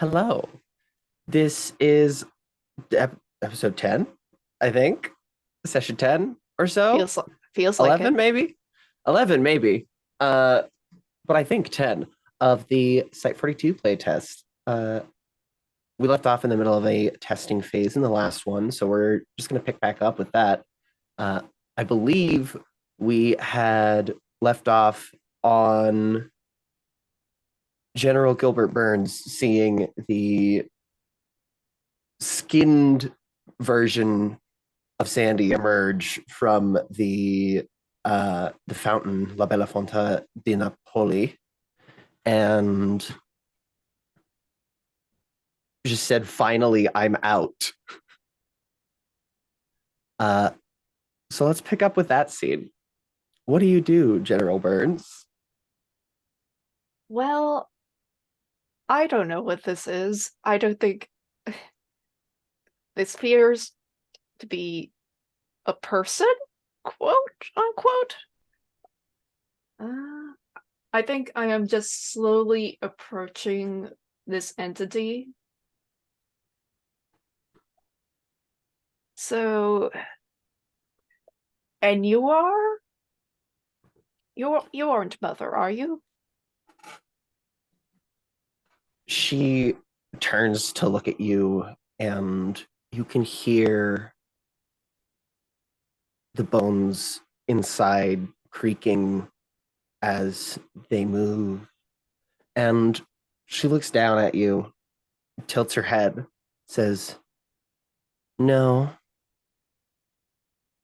Hello. This is episode 10, I think. Session 10 or so. Feels like 11 it. maybe. 11 maybe. Uh but I think 10 of the Site 42 playtest. We left off in the middle of a testing phase in the last one, so we're just going to pick back up with that. Uh I believe we had left off on General Gilbert Burns seeing the skinned version of Sandy emerge from the fountain La Bella Fonte di Napoli, and just said, "Finally, I'm out." Uh, so let's pick up with that scene. What do you do, General Burns? Well, I don't know what this is. I don't think this appears to be a person, quote unquote. Uh, I think I am just slowly approaching this entity. So, and you are? You aren't Mother, are you? She turns to look at you, and you can hear the bones inside creaking as they move. And she looks down at you, tilts her head, says, "No,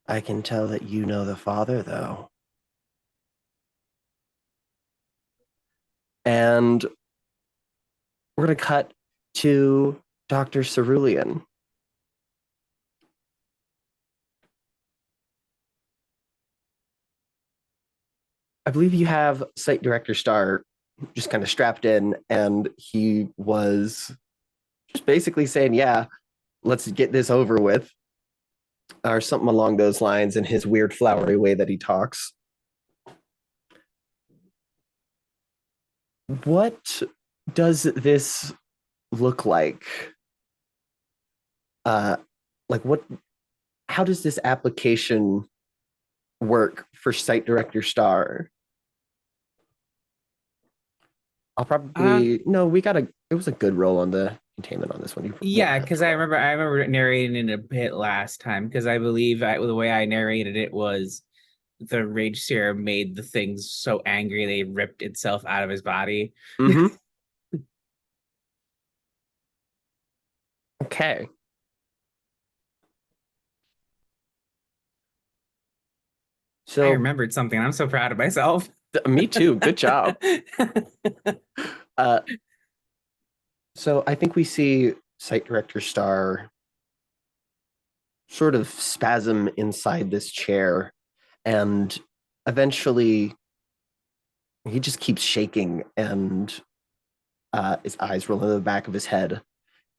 I can tell that you know the Father, though." And we're going to cut to Dr. Cerulean. I believe you have Site Director Star just kind of strapped in, and he was just basically saying, "Yeah, let's get this over with," or something along those lines in his weird flowery way that he talks. What does this look like? Uh, like what? How does this application work for Site Director Star? I'll Uh, probably no. We got a. It was a good roll on the containment on this one. You won't yeah, have because to roll. I remember narrating it a bit last time because I believe the way I narrated it was the rage serum made the things so angry they ripped itself out of his body. Mm-hmm. Okay. I So remembered something. I'm so proud of myself. me too. Good job. Uh, so I think we see Site Director Star sort of spasm inside this chair, and eventually he just keeps shaking, and his eyes roll in the back of his head,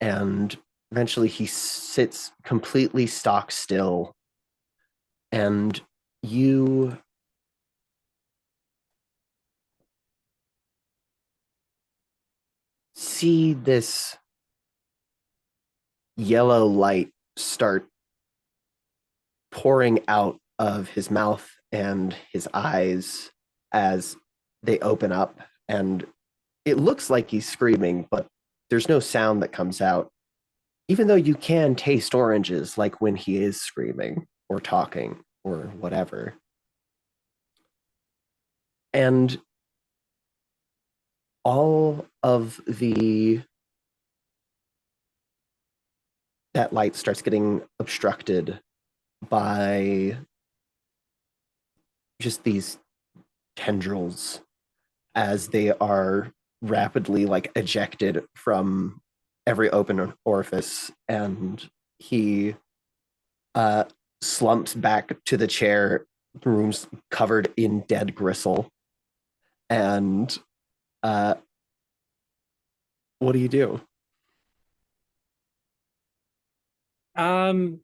and eventually he sits completely stock still, and you see this yellow light start pouring out of his mouth and his eyes as they open up, and it looks like he's screaming, but there's no sound that comes out, even though you can taste oranges like when he is screaming or talking or whatever. And all of the that light starts getting obstructed by just these tendrils as they are rapidly like ejected from every open orifice, and he uh slumps back to the chair, room's covered in dead gristle. And uh what do you do? um,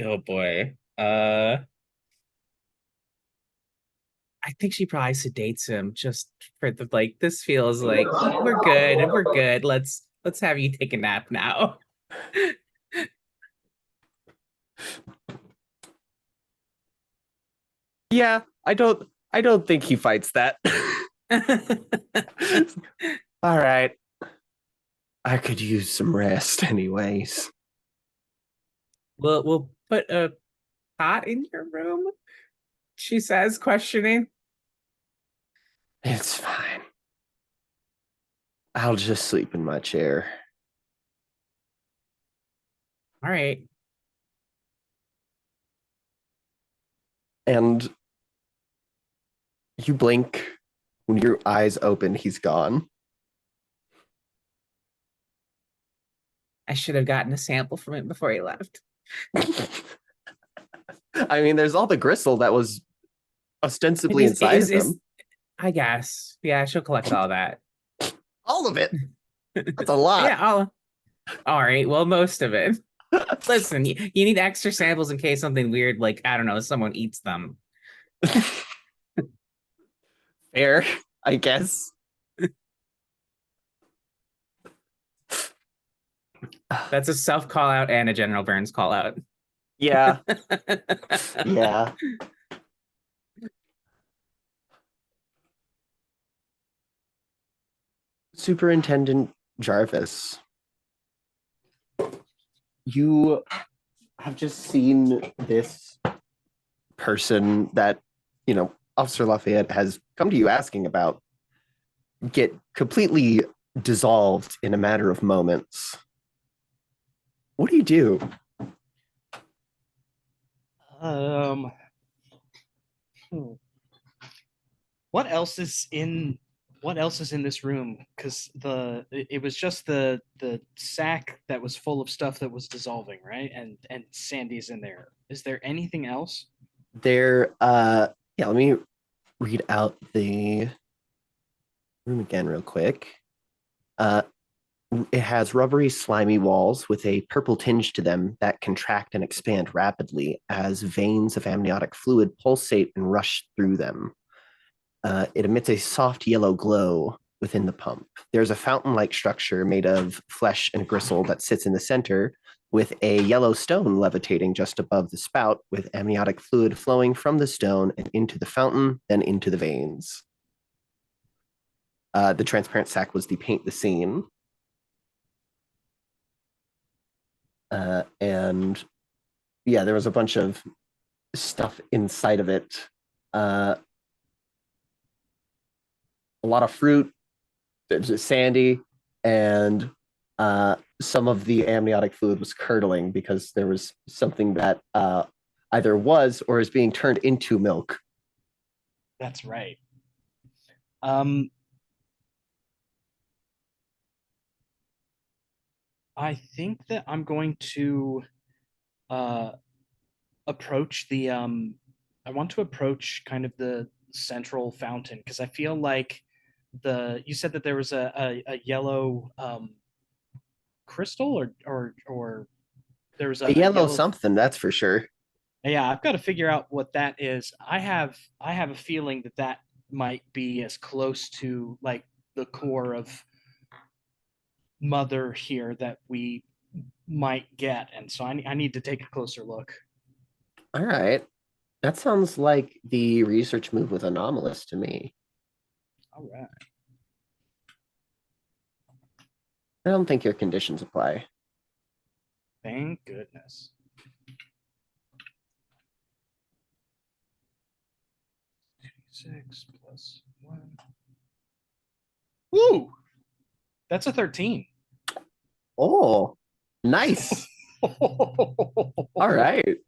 oh boy. I think she probably sedates him just for the like. This feels like we're good. We're good. Let's Let's have you take a nap now. Yeah, I don't think he fights that. All right. I could use some rest anyways. We'll put a cot in your room, she says, questioning. It's fine. I'll just sleep in my chair. All right. And you blink. When your eyes open, he's gone. I should have gotten a sample from it before he left. I mean, there's all the gristle that was ostensibly inside of him. I guess. Yeah, she'll collect all that. All of it. That's a lot. Yeah, all right. Well, most of it. Listen, you need extra samples in case something weird, like, I don't know, someone eats them. Fair, I guess. That's a self call out and a General Burns call out. Yeah. Yeah. Superintendent Jarvis, you have just seen this person that, Officer Lafayette has come to you asking about get completely dissolved in a matter of moments. What do you do? What else is in this room? Because it was just the sack that was full of stuff that was dissolving, right? And Sandy's in there. Is there anything else? There, yeah, let me read out the room again real quick. It has rubbery, slimy walls with a purple tinge to them that contract and expand rapidly as veins of amniotic fluid pulsate and rush through them. It emits a soft yellow glow within the pump. There's a fountain-like structure made of flesh and gristle that sits in the center, with a yellow stone levitating just above the spout, with amniotic fluid flowing from the stone and into the fountain, then into the veins. The transparent sack was the paint the scene. And yeah, there was a bunch of stuff inside of it. A lot of fruit. There's sandy, and some of the amniotic fluid was curdling because there was something that either was or is being turned into milk. That's right. I think that I'm going to approach the I want to approach kind of the central fountain because I feel like you said that there was a yellow crystal or there was A yellow something, that's for sure. Yeah, I've got to figure out what that is. I have a feeling that that might be as close to like the core of mother here that we might get, and so I need to take a closer look. All right. That sounds like the research move with anomalous to me. All right. I don't think your conditions apply. Thank goodness. Six plus 1. Woo! That's a 13. Oh, nice. All right.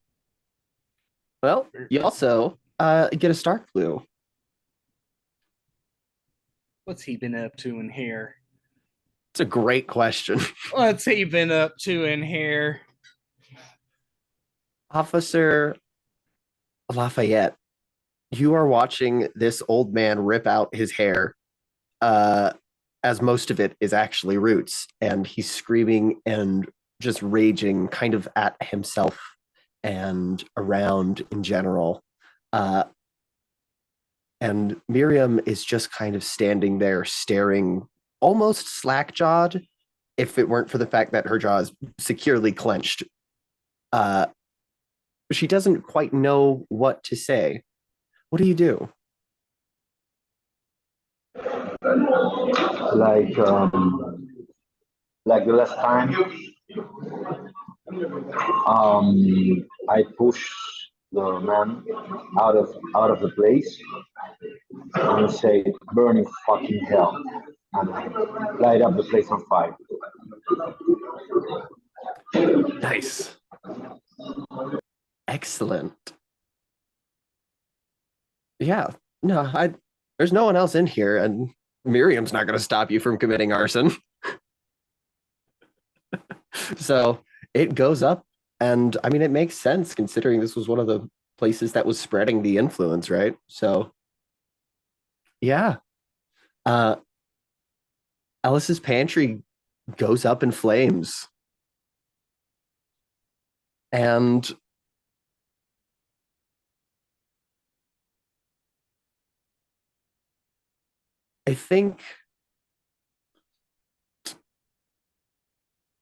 Well, you also get a Stark Blue. What's he been up to in here? It's a great question. What's he been up to in here? Officer Lafayette, you are watching this old man rip out his hair, as most of it is actually roots, and he's screaming and just raging kind of at himself and around in general. And Miriam is just kind of standing there staring almost slack-jawed, if it weren't for the fact that her jaw is securely clenched. She doesn't quite know what to say. What do you do? Like the last time, I push the man out of the place and say, "Burning fucking hell," and light up the place on fire. Nice. Excellent. Yeah. No, there's no one else in here, and Miriam's not going to stop you from committing arson. So it goes up, and I mean, it makes sense considering this was one of the places that was spreading the influence, right? So, yeah. Alice's pantry goes up in flames. And I think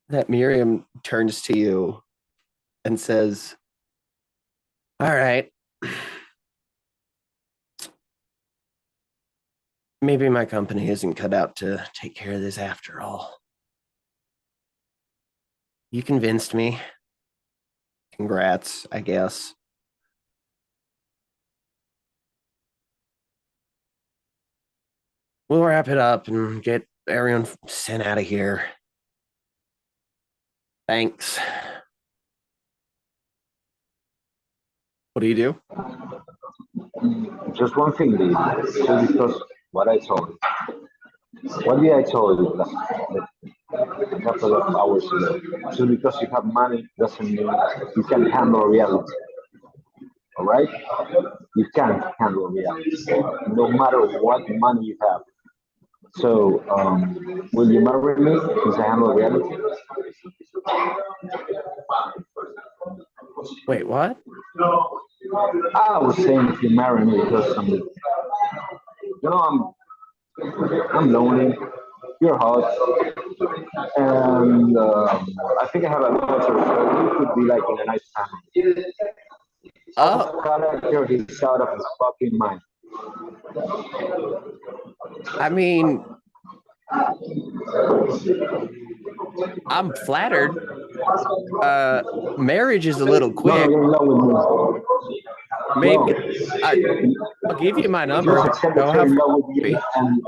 that Miriam turns to you and says, "All right. Maybe my company isn't cut out to take care of this after all. You convinced me. Congrats, I guess. We'll wrap it up and get everyone sent out of here. Thanks." What do you do? Just one thing, Lee. Just because what I told you. What did I tell you a couple of hours ago? Just because you have money doesn't mean you can handle reality. All right? You can't handle reality, no matter what money you have. So, will you marry me since I handle reality? Wait, what? I was saying if you marry me because I'm lonely. You're hot, and I think I have a daughter, so you could be like in a nice family. Oh, Character, he's out of his fucking mind. I mean, I'm flattered. Marriage is a little No, quick. you're in love with me. Maybe No, I'll give you my just number. accept Go that you're have in love with me, coffee. and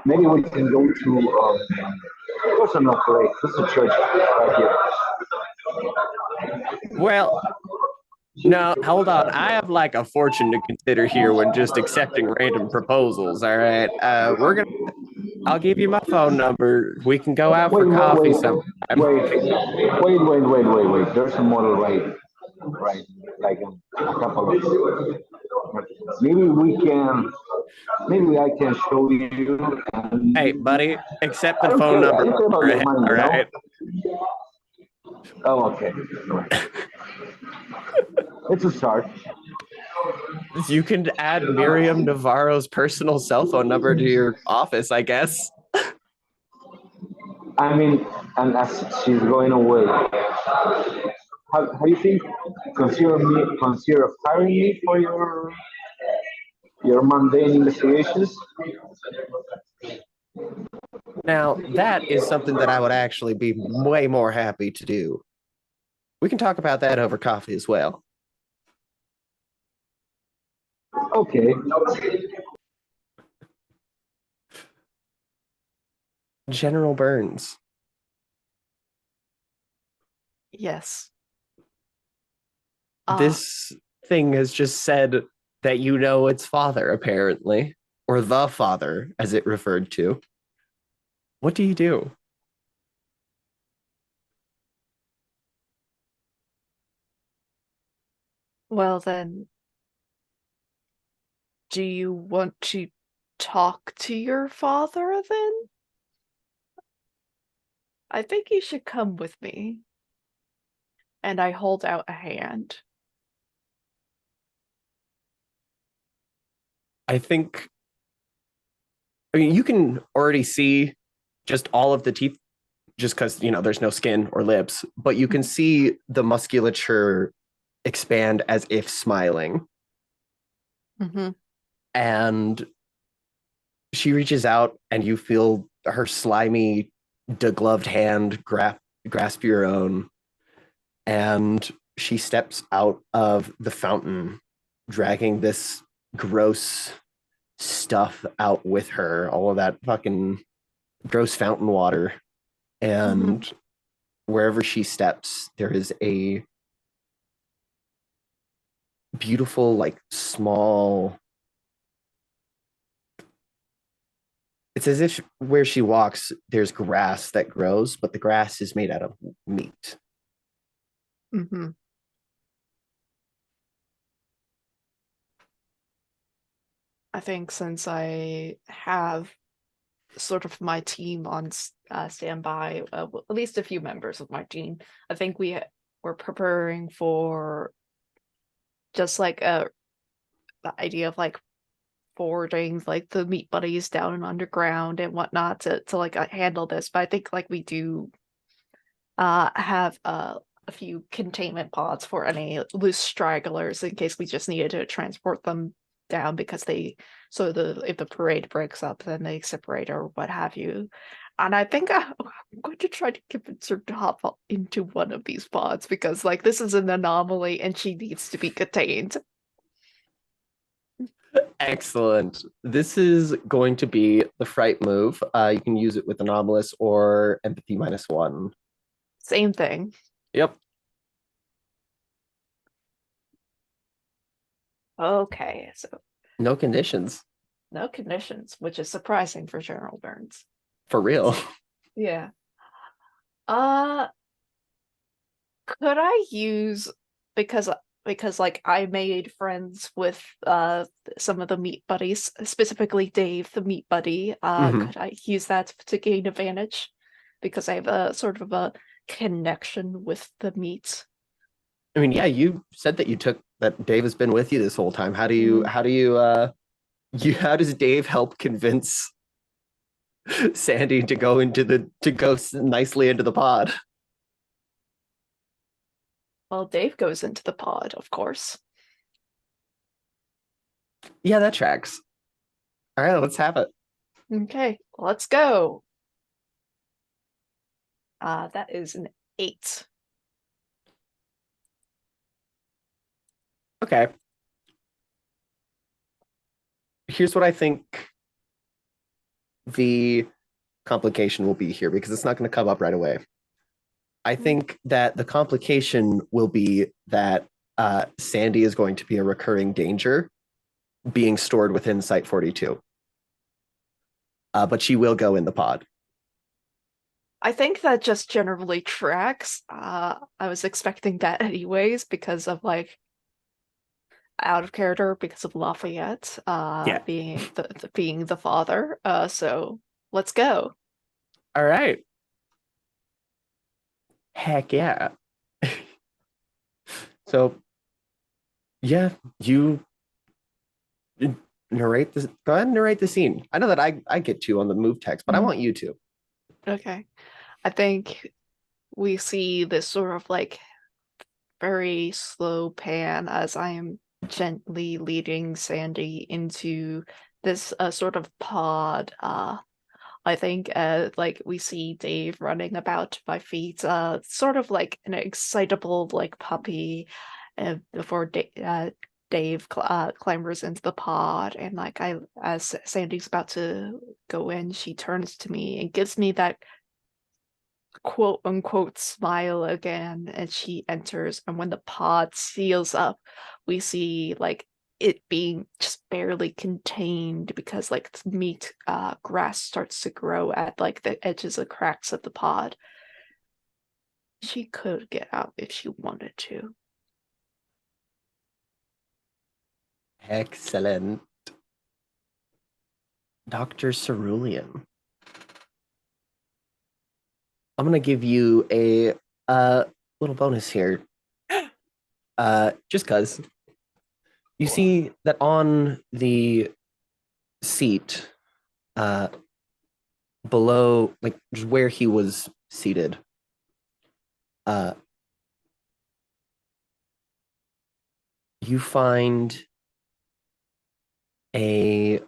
maybe we can go to personal place. This is a church right here. Well, no, hold on. I have like a fortune to consider here when just accepting random proposals. All right. I'll give you my phone number. We can go out for Wait, wait, coffee wait, sometime. wait. There's a model right, like a couple of. Maybe I can show you. Hey, buddy, accept I the don't phone care. I number don't care when about you're your ahead, money, all right? Oh, okay. It's a start. You can add Miriam Navarro's personal cell phone number to your office, I guess. I mean, and as she's going away, how do you think? Consider hiring me for your mundane investigations? Now, that is something that I would actually be way more happy to do. We can talk about that over coffee as well. Okay. General Burns. Yes. This thing has just said that you know its father, apparently, or the father, as it referred to. What do you do? Well then, do you want to talk to your father then? I think you should come with me. And I hold out a hand. I think, I mean, you can already see just all of the teeth just because, there's no skin or lips, but you can see the musculature expand as if smiling. Mm-hmm. And she reaches out and you feel her slimy, degloved hand grasp your own. And she steps out of the fountain, dragging this gross stuff out with her, all of that fucking gross fountain water. And wherever she steps, there is a beautiful, like, small. It's as if where she walks, there's grass that grows, but the grass is made out of meat. Mm-hmm. I think since I have sort of my team on standby, at least a few members of my team, I think we're preparing for just like the idea of like forwarding like the meat buddies down and underground and whatnot to like handle this. But I think like we do have a few containment pods for any loose stragglers in case we just needed to transport them down because if the parade breaks up, then they separate or what have you. And I think I'm going to try to convince her to hop into one of these pods because like this is an anomaly and she needs to be contained. Excellent. This is going to be the fright move. You can use it with anomalous or empathy -1. Same thing. Yep. Okay, so No conditions. no conditions, which is surprising for General Burns. For real. Yeah. Could I use because like I made friends with some of the meat buddies, specifically Dave, the meat buddy. Could I use that to gain advantage? Because I have a sort of a connection with the meat. I mean, yeah, you said that Dave has been with you this whole time. How does Dave help convince Sandy to go nicely into the pod? Well, Dave goes into the pod, of course. Yeah, that tracks. All right, let's have it. Okay, let's go. That is an 8. Okay. Here's what I think the complication will be here, because it's not going to come up right away. I think that the complication will be that Sandy is going to be a recurring danger being stored within Site 42. But she will go in the pod. I think that just generally tracks. I was expecting that anyways because of like out of character because of Lafayette being the father. So let's go. All right. Heck yeah. So yeah, you narrate this. Go ahead and narrate the scene. I know that I get to on the move text, but I want you to. Okay. I think we see this sort of like very slow pan as I am gently leading Sandy into this sort of pod. I think like we see Dave running about my feet, sort of like an excitable like puppy, before Dave clambers into the pod, and like as Sandy's about to go in, she turns to me and gives me that quote unquote smile again, and she enters. And when the pod seals up, we see like it being just barely contained because like meat grass starts to grow at like the edges of cracks of the pod. She could get out if she wanted to. Excellent. Dr. Cerulean. I'm going to give you a little bonus here. Just because. You see that on the seat below, like where he was seated. You find I'm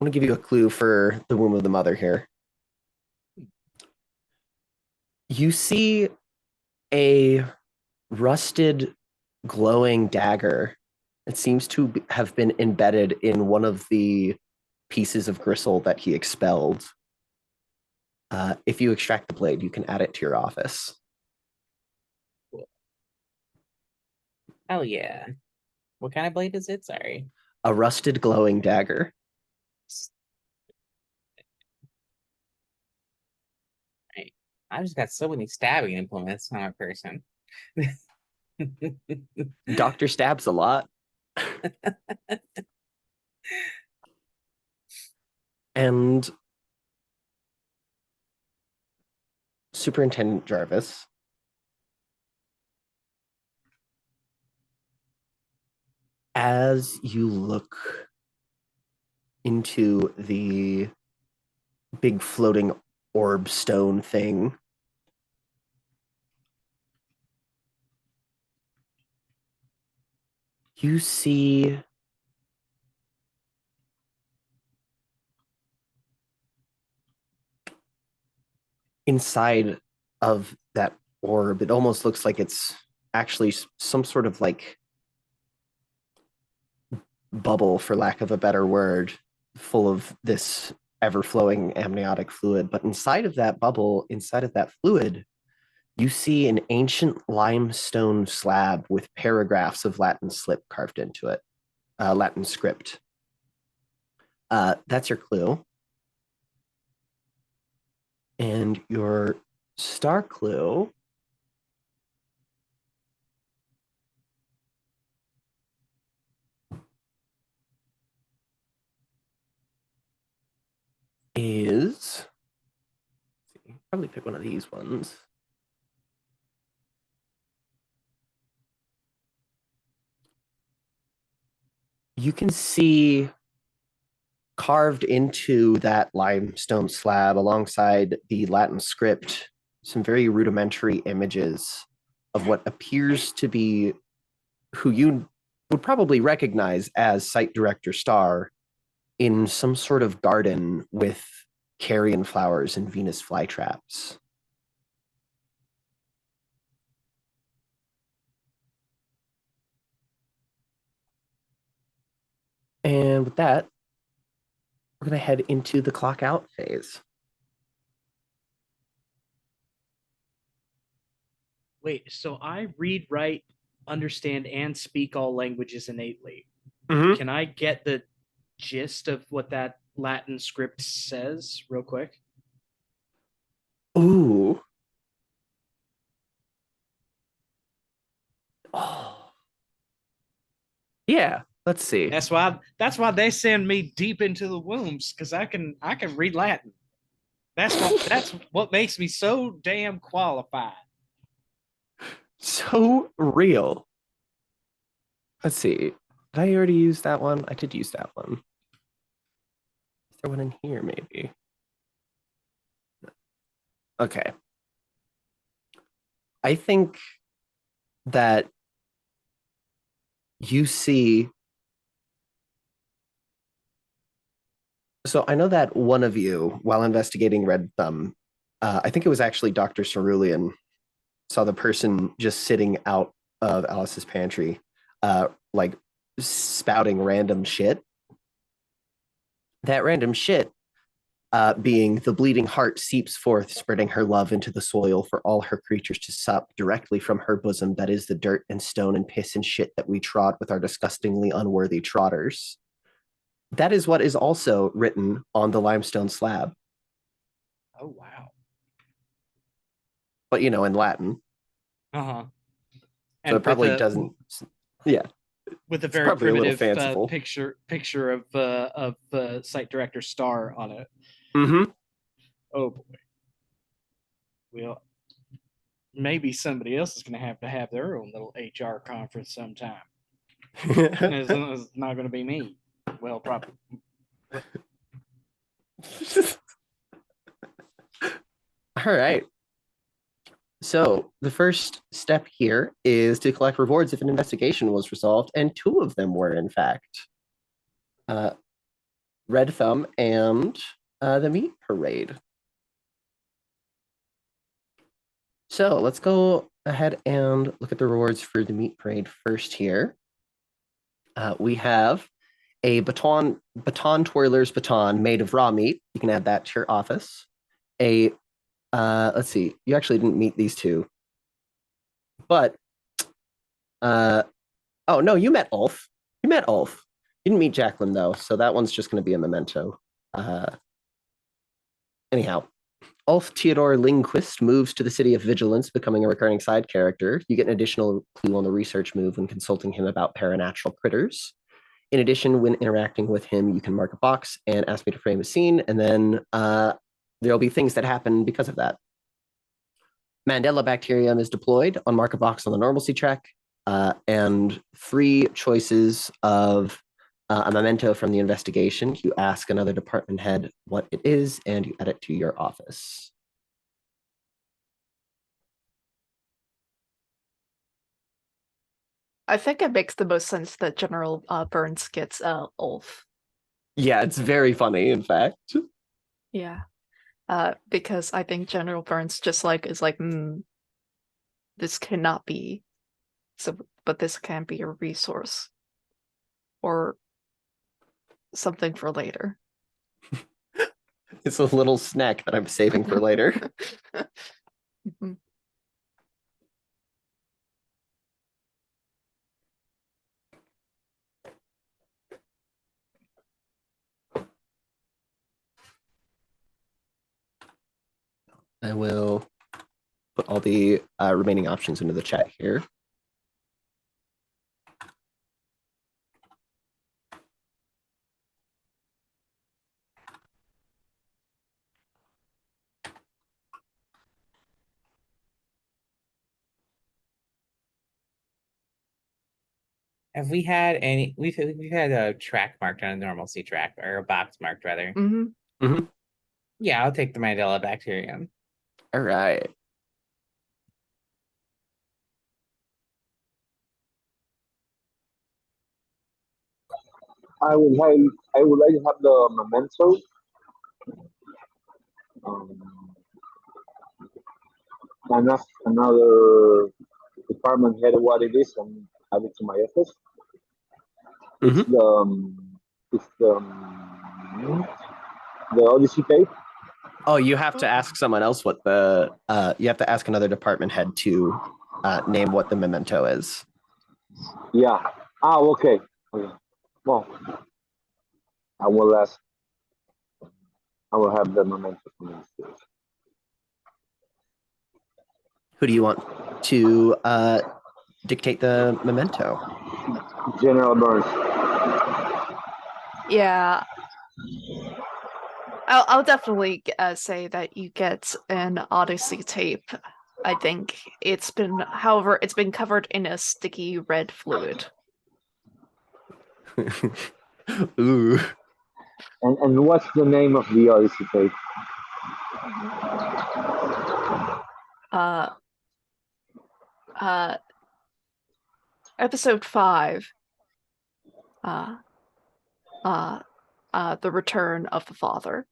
going to give you a clue for the womb of the mother here. You see a rusted, glowing dagger. It seems to have been embedded in one of the pieces of gristle that he expelled. If you extract the blade, you can add it to your office. Oh yeah. What kind of blade is it? Sorry. A rusted, glowing dagger. Right. I've just got so many stabbing implements on a person. Doctor stabs a lot. And Superintendent Jarvis, as you look into the big floating orb stone thing, you see inside of that orb, it almost looks like it's actually some sort of like bubble, for lack of a better word, full of this ever-flowing amniotic fluid. But inside of that bubble, inside of that fluid, you see an ancient limestone slab with paragraphs of Latin slip carved into it, Latin script. That's your clue. And your star clue is, probably pick one of these ones. You can see carved into that limestone slab alongside the Latin script some very rudimentary images of what appears to be who you would probably recognize as site director Starr in some sort of garden with carrion flowers and Venus flytraps. And with that, we're going to head into the clock out phase. Wait, so I read, write, understand, and speak all languages innately. Mhm. Can I get the gist of what that Latin script says real quick? Ooh. Oh. Yeah, let's see. That's why they send me deep into the wombs, because I can read Latin. That's what makes me so damn qualified. So real. Let's see. Did I already use that one? I did use that one. Is there one in here, maybe? Okay. I think that you see. So I know that one of you, while investigating Red Thumb, I think it was actually Dr. Cerulean, saw the person just sitting out of Alice's pantry, like spouting random shit. That random shit being the bleeding heart seeps forth, spreading her love into the soil for all her creatures to sup directly from her bosom. That is the dirt and stone and piss and shit that we trod with our disgustingly unworthy trotters. That is what is also written on the limestone slab. Oh wow. But, you know, in Latin. Uh-huh. So it probably doesn't. Yeah. With a It's very probably a little primitive fanciful. picture of site director Starr on it. Mm-hmm. Oh boy. Well, maybe somebody else is going to have their own little HR conference sometime. It's not going to be me. Well, probably. All right. So the first step here is to collect rewards if an investigation was resolved, and 2 of them were, in fact. Red Thumb and the Meat Parade. So let's go ahead and look at the rewards for the Meat Parade first here. We have a baton twirler's baton made of raw meat. You can add that to your office. Let's see, you actually didn't meet these 2. But oh no, you met Ulf. You met Ulf. You didn't meet Jacqueline though, so that one's just going to be a memento. Anyhow, Ulf Theodore Lindquist moves to the City of Vigilance, becoming a recurring side character. You get an additional clue on the research move when consulting him about paranatural critters. In addition, when interacting with him, you can mark a box and ask me to frame a scene, and then there'll be things that happen because of that. Mandela bacterium is deployed on mark a box on the normalcy check, and 3 choices of a memento from the investigation. You ask another department head what it is, and you add it to your office. I think it makes the most sense that General Burns gets Ulf. Yeah, it's very funny, in fact. Yeah. Because I think General Burns just is like, this cannot be, so, but this can be a resource or something for later. It's a little snack that I'm saving for later. Mhm. I will put all the remaining options into the chat here. Have we had any? We've had a track marked on a normalcy track, or a box marked rather. Mm-hmm. Yeah, I'll take the Mandela bacterium. All right. I would like to have the memento. And ask another department head what it is and add it to my office. It's the Odyssey tape. Oh, you have to ask someone else what the you have to ask another department head to name what the memento is. Yeah. Okay. Well, I will ask. I will have the memento from you. Who do you want to dictate the memento? General Burns. Yeah. I'll definitely say that you get an Odyssey tape. I think however, it's been covered in a sticky red fluid. Ooh. And what's the name of the Odyssey tape? Episode 5. The Return of the Father.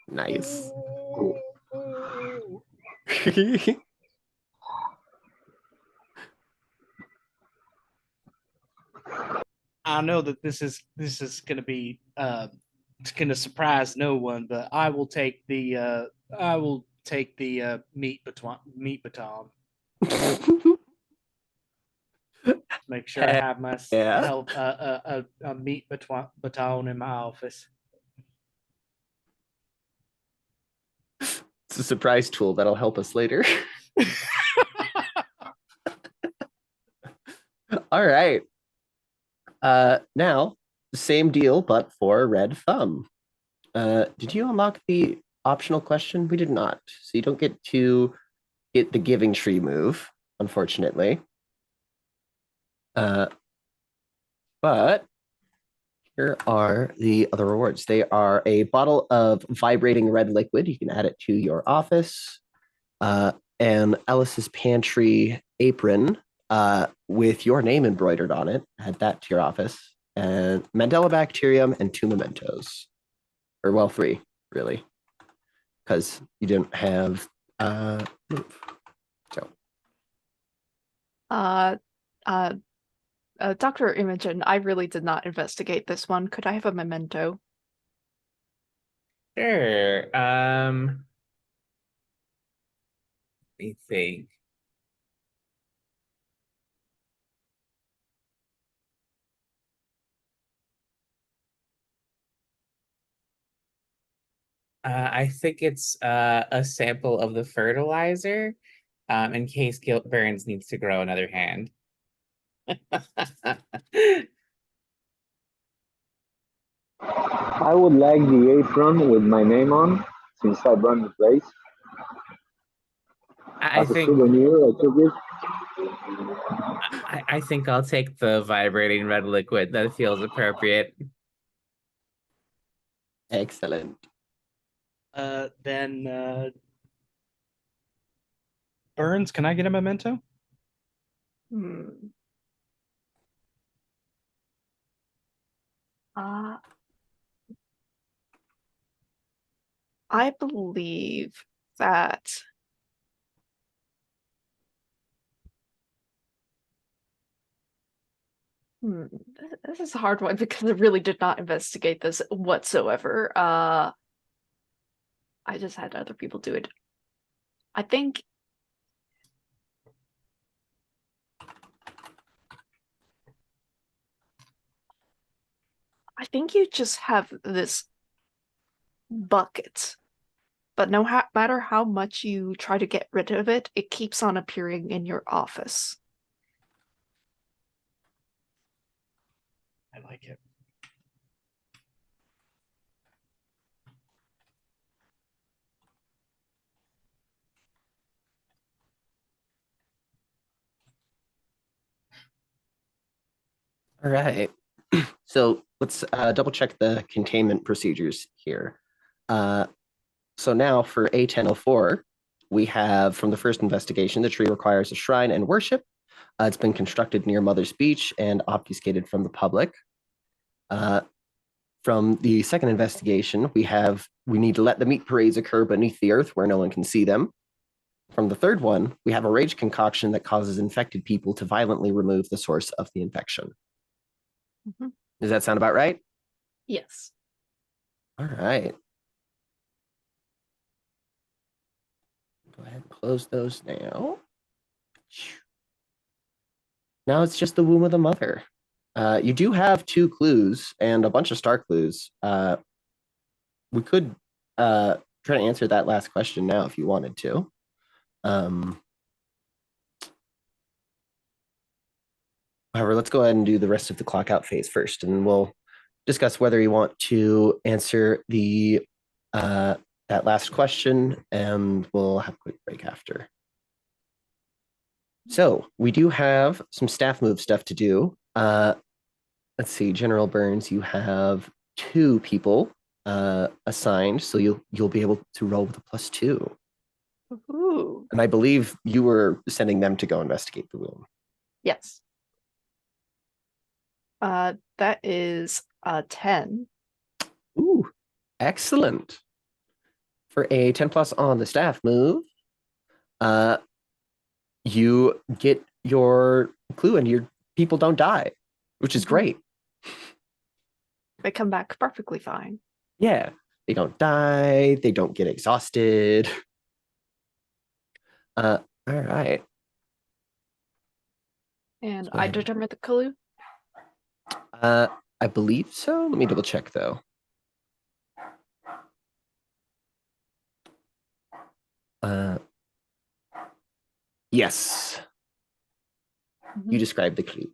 Nice. I know that this is going to be it's going to surprise no one, but I will take the meat baton. Make sure I have my help a meat baton in my office. It's a surprise tool that'll help us later. All right. Now, same deal, but for Red Thumb. Did you unlock the optional question? We did not. So you don't get to get the Giving Tree move, unfortunately. But Here are the other rewards. They are a bottle of vibrating red liquid. You can add it to your office. And Ellis's Pantry apron with your name embroidered on it. Add that to your office. And Mandela Bacterium and 2 mementos. Or, well, 3, really. Because you didn't have move. So. Dr. Imogen, I really did not investigate this one. Could I have a memento? Sure. Let me think. I think it's a sample of the fertilizer, in case Gilt Burns needs to grow another hand. I would like the apron with my name on, since I run the place. I As a think souvenir, I took it. I think I'll take the vibrating red liquid. That feels appropriate. Excellent. Then Burns, can I get a memento? Hmm. I believe that this is a hard one because I really did not investigate this whatsoever. I just had other people do it. I think you just have this bucket, but no matter how much you try to get rid of it, it keeps on appearing in your office. I like it. All right. So let's double check the containment procedures here. So now for A-1004, we have from the first investigation, the tree requires a shrine and worship. It's been constructed near Mother's Beach and obfuscated from the public. From the second investigation, we need to let the meat parades occur beneath the earth where no one can see them. From the third one, we have a rage concoction that causes infected people to violently remove the source of the infection. Mm-hmm. Does that sound about right? Yes. All right. Go ahead and close those now. Now it's just the womb of the mother. You do have 2 clues and a bunch of star clues. We could try to answer that last question now if you wanted to. However, let's go ahead and do the rest of the clock out phase first, and we'll discuss whether you want to answer the that last question, and we'll have a quick break after. So we do have some staff move stuff to do. Let's see, General Burns, you have 2 people assigned, so you'll be able to roll with a +2. Ooh. And I believe you were sending them to go investigate the womb. Yes. That is 10. Ooh, excellent. For a 10+ on the staff move, you get your clue and your people don't die, which is great. They come back perfectly fine. Yeah, they don't die, they don't get exhausted. All right. And I determined the clue? I believe so. Let me double check though. Yes. You described the clue.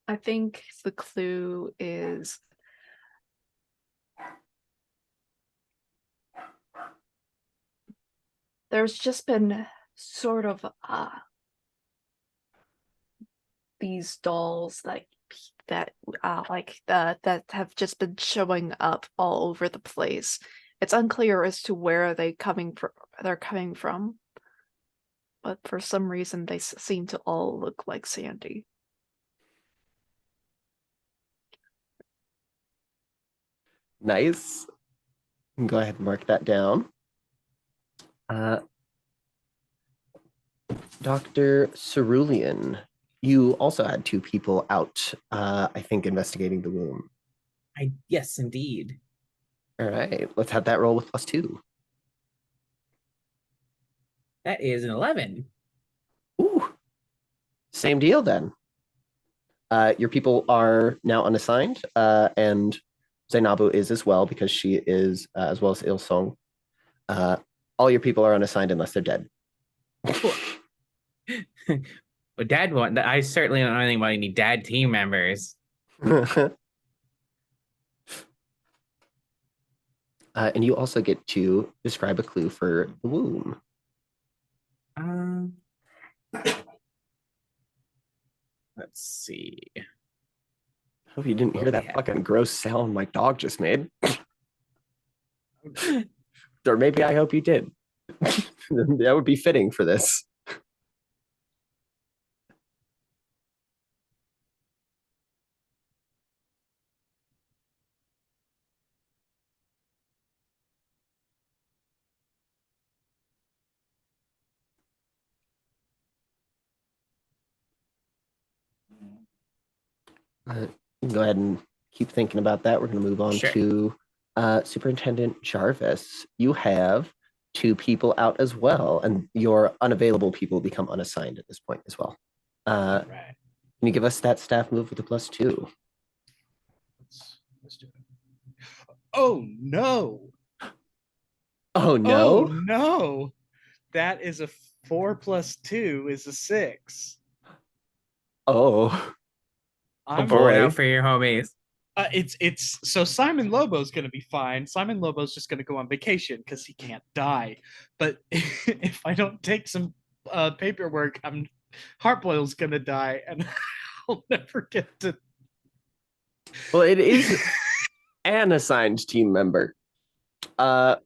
I think the clue is there's just been sort of these dolls that have just been showing up all over the place. It's unclear as to where they're coming from, but for some reason they seem to all look like Sandy. Nice. Go ahead and mark that down. Dr. Cerulean, you also had 2 people out, I think, investigating the womb. Yes, indeed. All right, let's have that roll with +2. That is an 11. Ooh, same deal then. Your people are now unassigned, and Zainabu is as well, because she is, as well as Ilsong. All your people are unassigned unless they're dead. But I certainly don't know anything about any dad team members. And you also get to describe a clue for the womb. Let's see. Hope you didn't hear that fucking gross sound my dog just made. Or maybe I hope you did. That would be fitting for this. Go ahead and keep thinking about that. We're going to move on to Superintendent Jarvis. You have 2 people out as well, and your unavailable people become unassigned at this point as well. Right. Can you give us that staff move with a +2? Let's do it. Oh no! Oh no! Oh no! That is a 4 + 2 is a 6. Oh. I'm going out for your homies. It's so Simon Lobo's gonna be fine. Simon Lobo's just gonna go on vacation because he can't die. But if I don't take some paperwork, Heartboil's gonna die, and I'll never get to. Well, it is an assigned team member. I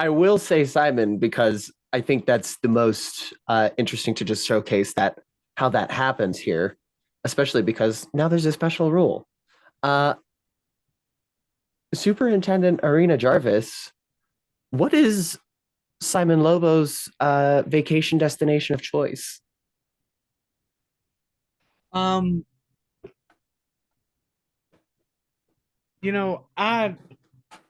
will say Simon, because I think that's the most interesting to just showcase that how that happens here, especially because now there's a special rule. Superintendent Arena Jarvis, what is Simon Lobo's vacation destination of choice? I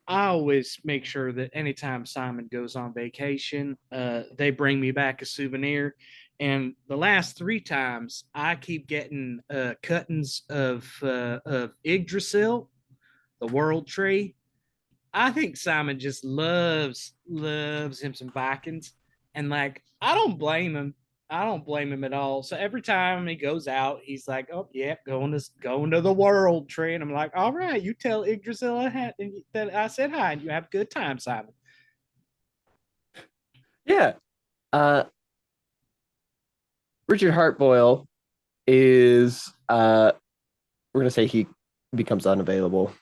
always make sure that anytime Simon goes on vacation, they bring me back a souvenir. And the last 3 times, I keep getting cuttings of Yggdrasil, the world tree. I think Simon just loves him some Vikings, and like I don't blame him. I don't blame him at all. So every time he goes out, he's like, "Oh yeah, going to the world tree," and I'm like, "All right, you tell Yggdrasil that I said hi, and you have a good time, Simon." Yeah. Richard Hartboil is we're gonna say he becomes unavailable.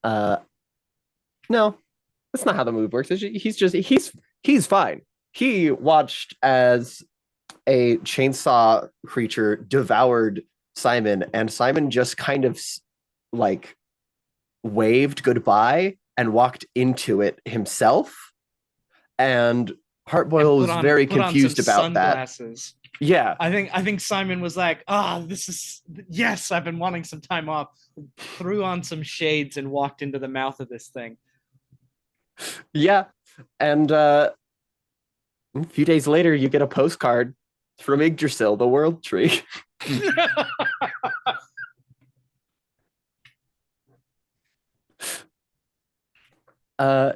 No, that's not how the move works. He's fine. He watched as a chainsaw creature devoured Simon, and Simon just kind of like waved goodbye and walked into it himself. And Heartboil was very confused about sunglasses. That. Yeah, I think Simon was like, this is yes, I've been wanting some time off. Threw on some shades and walked into the mouth of this thing. Yeah, and a few days later, you get a postcard from Yggdrasil, the world tree.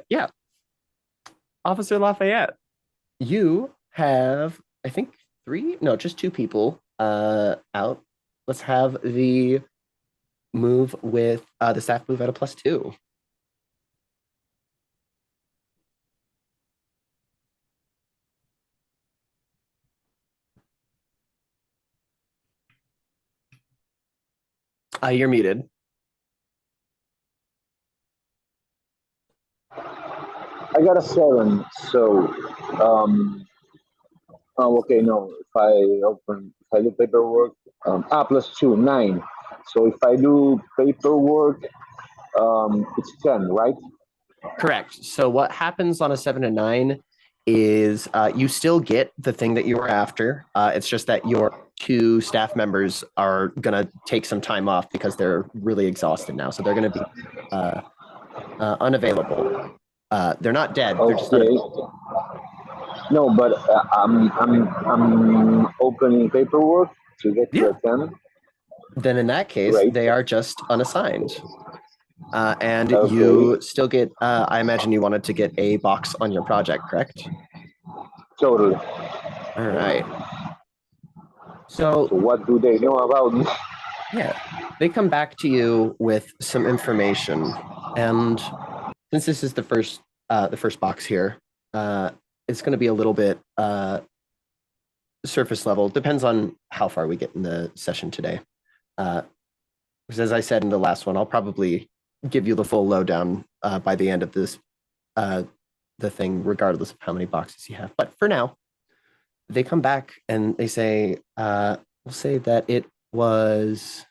Yeah. Officer Lafayette, you have, I think, just 2 people out. Let's have the move with the staff move at a +2. You're muted. I got a 7, so oh, okay, no. If I do paperwork, +2, 9. So if I do paperwork, it's 10, right? Correct. So what happens on a 7 and 9 is you still get the thing that you were after. It's just that your 2 staff members are gonna take some time off because they're really exhausted now. So they're gonna be unavailable. They're not dead. They're just Okay. No, but I'm opening paperwork to get to a 10. Then in that case, Right. they are just unassigned. And Okay. you still get, I imagine you wanted to get a box on your project, correct? Totally. All right. So So what do they know about me? yeah, they come back to you with some information. And since this is the first box here, it's going to be a little bit surface level. Depends on how far we get in the session today. Because as I said in the last one, I'll probably give you the full lowdown by the end of this the thing, regardless of how many boxes you have. But for now, they come back and they say, we'll say that it was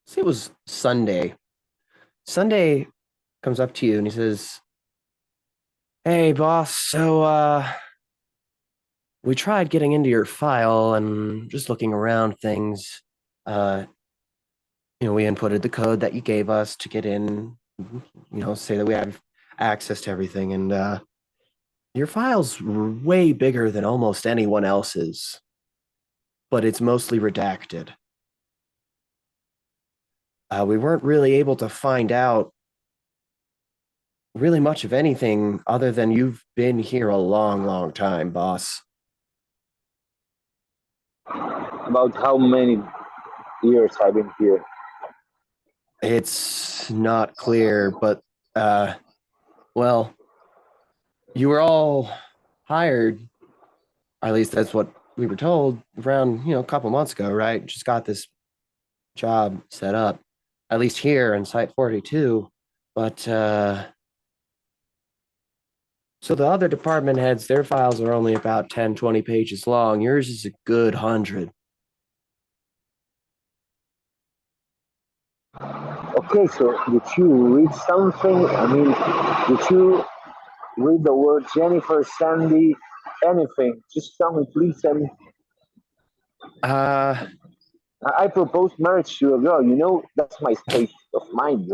say it was Sunday. Sunday comes up to you and he says, "Hey boss, so we tried getting into your file and just looking around things. We inputted the code that you gave us to get in, say that we have access to everything, and your file's way bigger than almost anyone else's, but it's mostly redacted. We weren't really able to find out really much of anything other than you've been here a long, long time, boss." About how many years I've been here? It's not clear, but well, you were all hired, or at least that's what we were told, around a couple months ago, right? Just got this job set up, at least here in Site 42. But so the other department heads, their files are only about 10, 20 pages long. Yours is a good 100. Okay, so did you read something? I mean, did you read the word Jennifer, Sandy, anything? Just tell me, please. And Uh, I proposed marriage to a girl. That's my state of mind.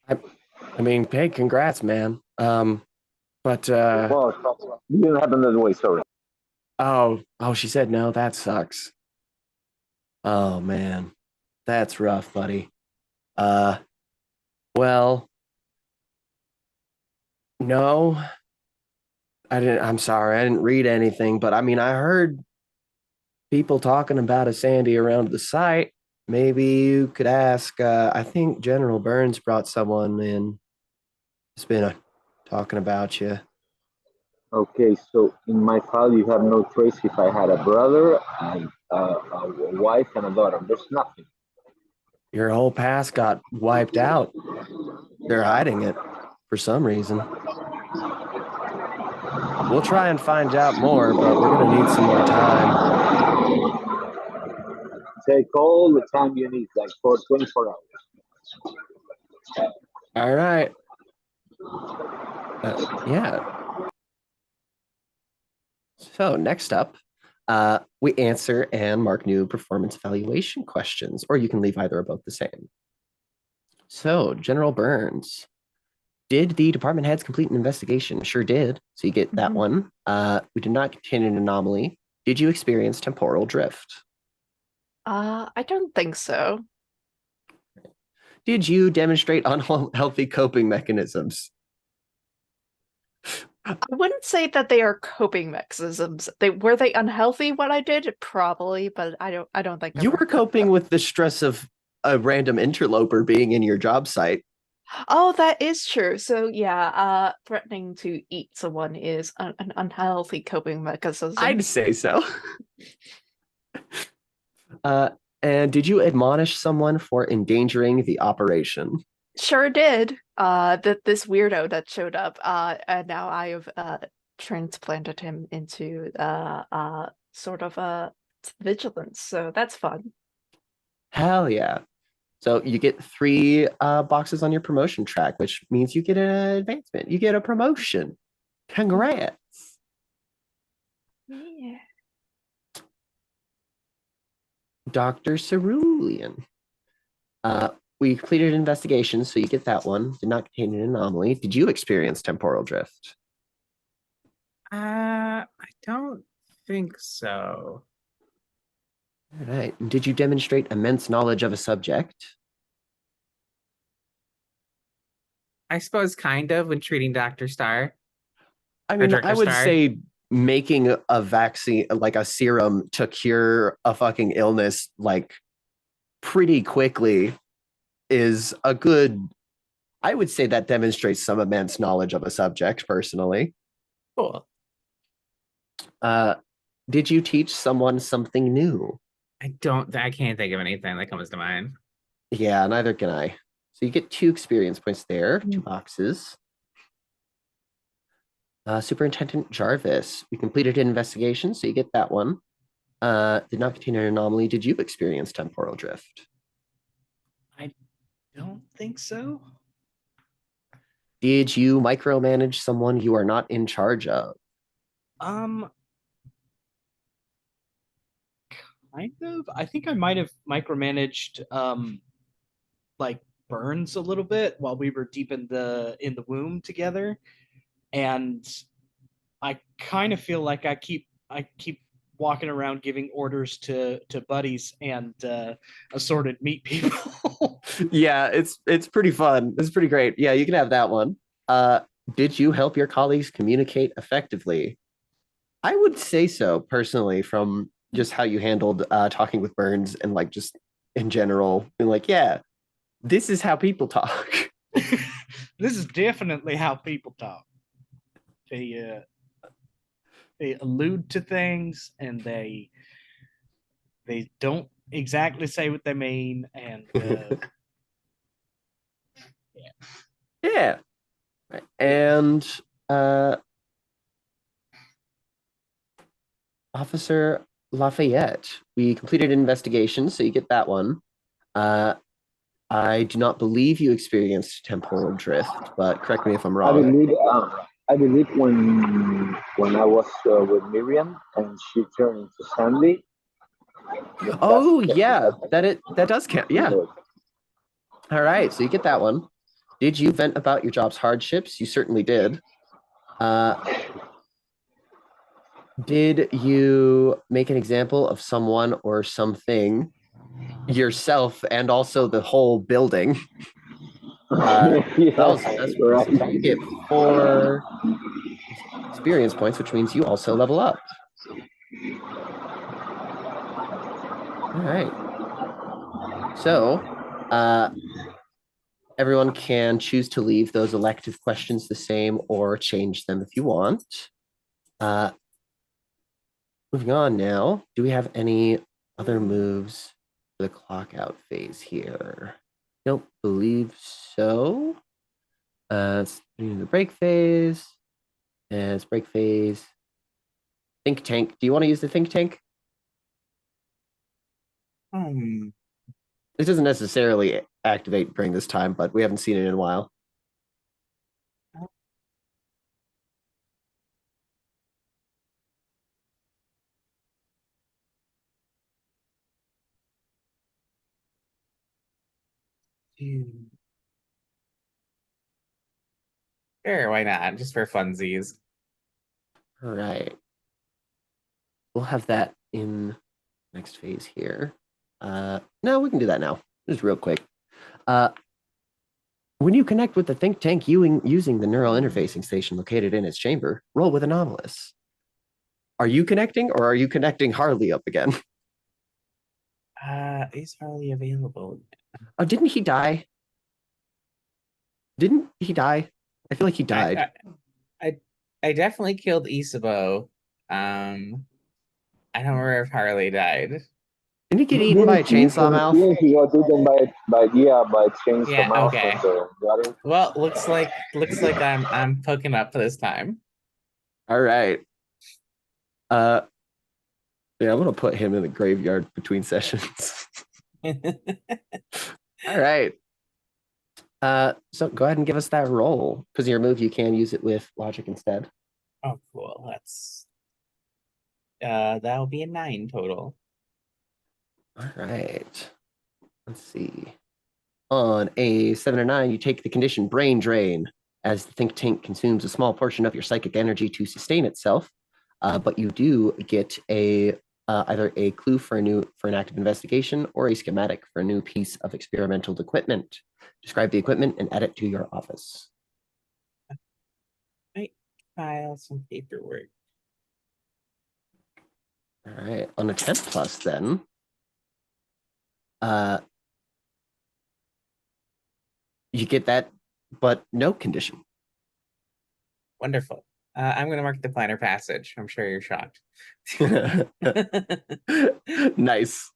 I mean, hey, congrats, man. But Well, it didn't happen that way. Sorry. oh, she said no. That sucks. Oh man, that's rough, buddy. Well, no, I didn't. I'm sorry, I didn't read anything, but I mean, I heard people talking about a Sandy around the site. Maybe you could ask. I think General Burns brought someone in. It's been talking about you. Okay, so in my file you have no trace if I had a brother, and a wife, and a daughter. There's nothing. Your whole past got wiped out. They're hiding it for some reason. We'll try and find out more, but we're gonna need some more time. Take all the time you need, like for 24 hours. All right. Yeah. So next up, we answer and mark new performance evaluation questions, or you can leave either or both the same. So, General Burns, did the department heads complete an investigation? Sure did. So you get that one. We did not contain an anomaly. Did you experience temporal drift? I don't think so. Did you demonstrate unhealthy coping mechanisms? I wouldn't say that they are coping mechanisms. Were they unhealthy what I did? Probably, but I don't think You were coping with the stress of a random interloper being in your job site. Oh, that is true. So yeah, threatening to eat someone is an unhealthy coping mechanism. I'd say so. And did you admonish someone for endangering the operation? Sure did. This weirdo that showed up. And now I have transplanted him into sort of vigilance. So that's fun. Hell yeah. So you get 3 boxes on your promotion track, which means you get an advancement. You get a promotion. Congrats. Yeah. Dr. Cerulean. We completed an investigation, so you get that one. Did not contain an anomaly. Did you experience temporal drift? I don't think so. All right. And did you demonstrate immense knowledge of a subject? I suppose kind of when treating Dr. Star. I mean, I Director would Star. say making a vaccine, like a serum to cure a fucking illness, like pretty quickly is a good, I would say that demonstrates some immense knowledge of a subject, personally. Cool. Did you teach someone something new? I can't think of anything that comes to mind. Yeah, neither can I. So you get 2 experience points there, 2 boxes. Superintendent Jarvis, we completed an investigation, so you get that one. Did not contain an anomaly. Did you experience temporal drift? Don't think so. Did you micromanage someone you are not in charge of? Kind of. I think I might have micromanaged like Burns a little bit while we were deep in the womb together. And I kind of feel like I keep walking around giving orders to buddies and assorted meat people. Yeah, it's pretty fun. It's pretty great. Yeah, you can have that one. Did you help your colleagues communicate effectively? I would say so, personally, from just how you handled talking with Burns and like just in general, being like, yeah, this is how people talk. This is definitely how people talk. They allude to things and they don't exactly say what they mean, and Yeah. And Officer Lafayette, we completed an investigation, so you get that one. I do not believe you experienced temporal drift, but correct me if I'm I wrong. believe when I was with Miriam and she turned into Sandy. Oh yeah, that does count. Yeah. Good. All right, so you get that one. Did you vent about your job's hardships? You certainly did. Did you make an example of someone or something yourself and also the whole building? That's right. so you get 4 experience points, which means you also level up. All right. So, everyone can choose to leave those elective questions the same or change them if you want. Moving on now, do we have any other moves for the clock out phase here? Don't believe so. It's in the break phase. And it's break phase. Think tank. Do you want to use the think tank? It doesn't necessarily activate during this time, but we haven't seen it in a while. Sure, why not? Just for funsies. All right. We'll have that in next phase here. No, we can do that now. Just real quick. When you connect with the think tank using the neural interfacing station located in its chamber, roll with anomalous. Are you connecting or are you connecting Harley up again? Is Harley available? Oh, didn't he die? Didn't he die? I feel like he died. I definitely killed Isabeau. I don't remember if Harley died. Didn't he get eaten by a chainsaw mouth? Yeah, he got eaten by chainsaw Yeah, mouth okay. and the water. Well, looks like I'm poking up this time. All right. Yeah, I'm gonna put him in the graveyard between sessions. All right. So go ahead and give us that roll. Because your move, you can use it with logic instead. Oh, cool. That'll be a 9 total. All right. Let's see. On a 7 or 9, you take the condition brain drain as the think tank consumes a small portion of your psychic energy to sustain itself. But you do get either a clue for an active investigation or a schematic for a new piece of experimental equipment. Describe the equipment and add it to your office. Might file some paperwork. All right. On a 10 plus, then, you get that, but no condition. Wonderful. I'm going to mark the planner passage. I'm sure you're shocked. Nice.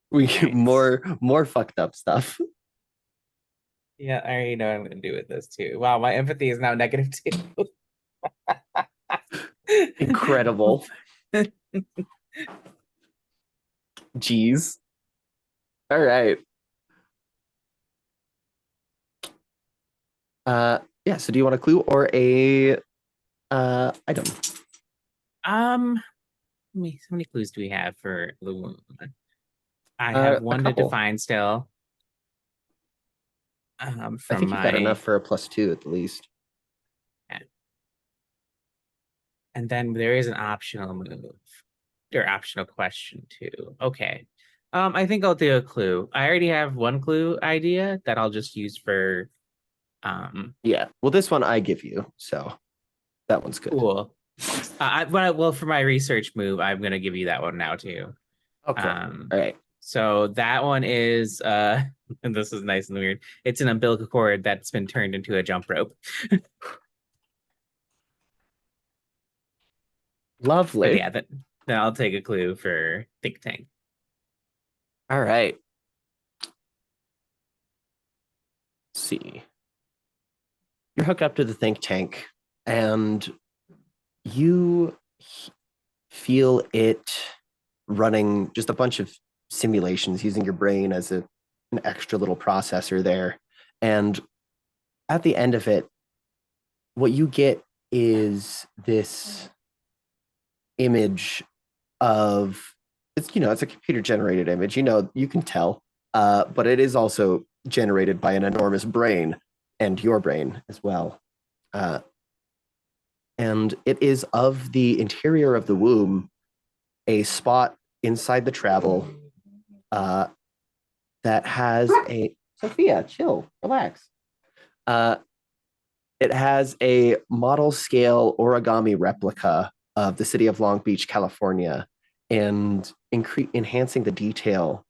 We get more fucked up stuff. Yeah, I already know what I'm going to do with this too. Wow, my empathy is now -2. Incredible. Jeez. All right. Yeah, so do you want a clue or a item? How many clues do we have for the wound? I have one to couple. define still. I think you've got enough for a +2 at the least. And then there is an optional move or optional question too. Okay. I think I'll do a clue. I already have one clue idea that I'll just use for Yeah. Well, this one I give you, so that one's good. Cool. Well, for my research move, I'm gonna give you that one now too. Okay. All right. So that one is and this is nice and weird. It's an umbilical cord that's been turned into a jump rope. Lovely. But yeah, then I'll take a clue for think tank. All right. Let's see. You're hooked up to the think tank, and you feel it running just a bunch of simulations using your brain as an extra little processor there. And at the end of it, what you get is this image of it's a computer generated image. You can tell, but it is also generated by an enormous brain and your brain as well. And it is of the interior of the womb, a spot inside the travel that has a Sophia, chill, relax. It has a model scale origami replica of the city of Long Beach, California, and enhancing the detail.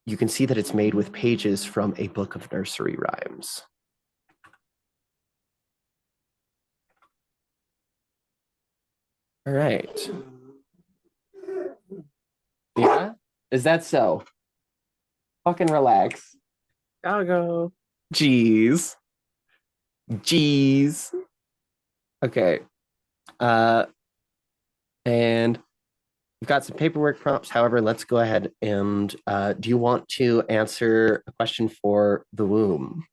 You can see that it's made with pages from a book of nursery rhymes. All right. Yeah? Is that so? Fucking relax. I'll go. Jeez. Okay. And we've got some paperwork prompts. However, let's go ahead and do you want to answer a question for the womb?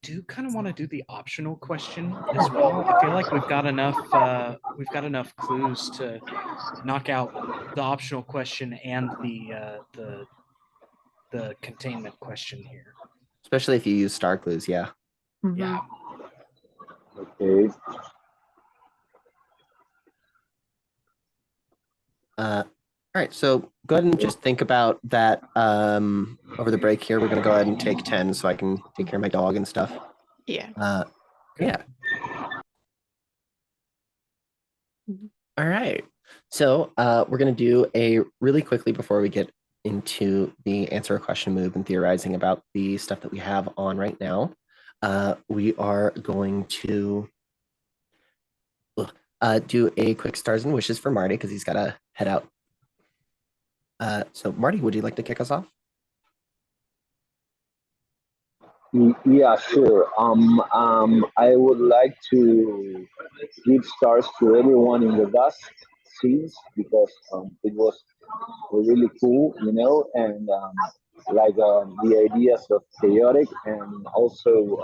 Do kind of want to do the optional question as well. I feel like we've got enough clues to knock out the optional question and the containment question here. Especially if you use star clues, yeah. Mhm. Yeah. Okay. All right, so go ahead and just think about that over the break here. We're going to go ahead and take 10 so I can take care of my dog and stuff. Yeah. Yeah. All right. So we're going to do a really quickly before we get into the answer a question move and theorizing about the stuff that we have on right now. We are going to do a quick stars and wishes for Marty because he's got to head out. So Marty, would you like to kick us off? Yeah, sure. I would like to give stars to everyone in the dust scenes because it was really cool, and the ideas of chaotic, and also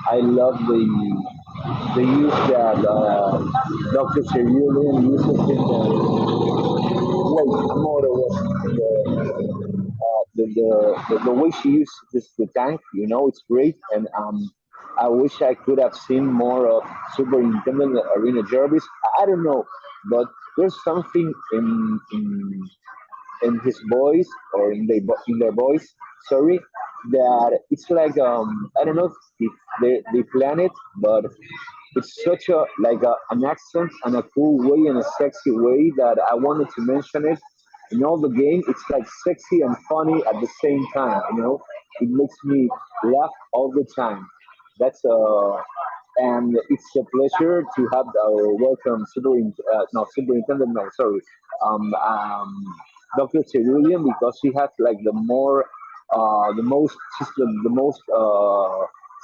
I love the use that Dr. Cerulean uses in the wait, Moro was the way she used the tank, it's great. And I wish I could have seen more of Superintendent Arena Jarvis. I don't know, but there's something in his voice or in their voice, sorry, that it's like I don't know if they plan it, but it's such an accent and a cool way and a sexy way that I wanted to mention it. In all the game, it's like sexy and funny at the same time. It makes me laugh all the time. That's and it's a pleasure to have our welcome superintendent, no, sorry, um, um, Dr. Cerulean, because she has like the most, she's the most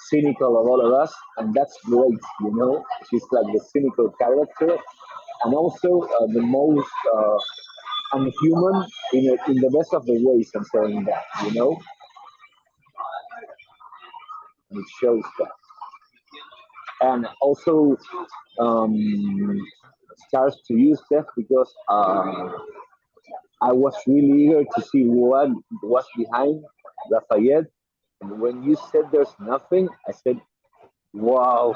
cynical of all of us, and that's great. She's like the cynical character, and also the most unhuman in the best of the ways. I'm saying that, and it shows that. And also um, starts to use Steph because I was really eager to see what was behind Lafayette. And when you said there's nothing, I said, "Wow,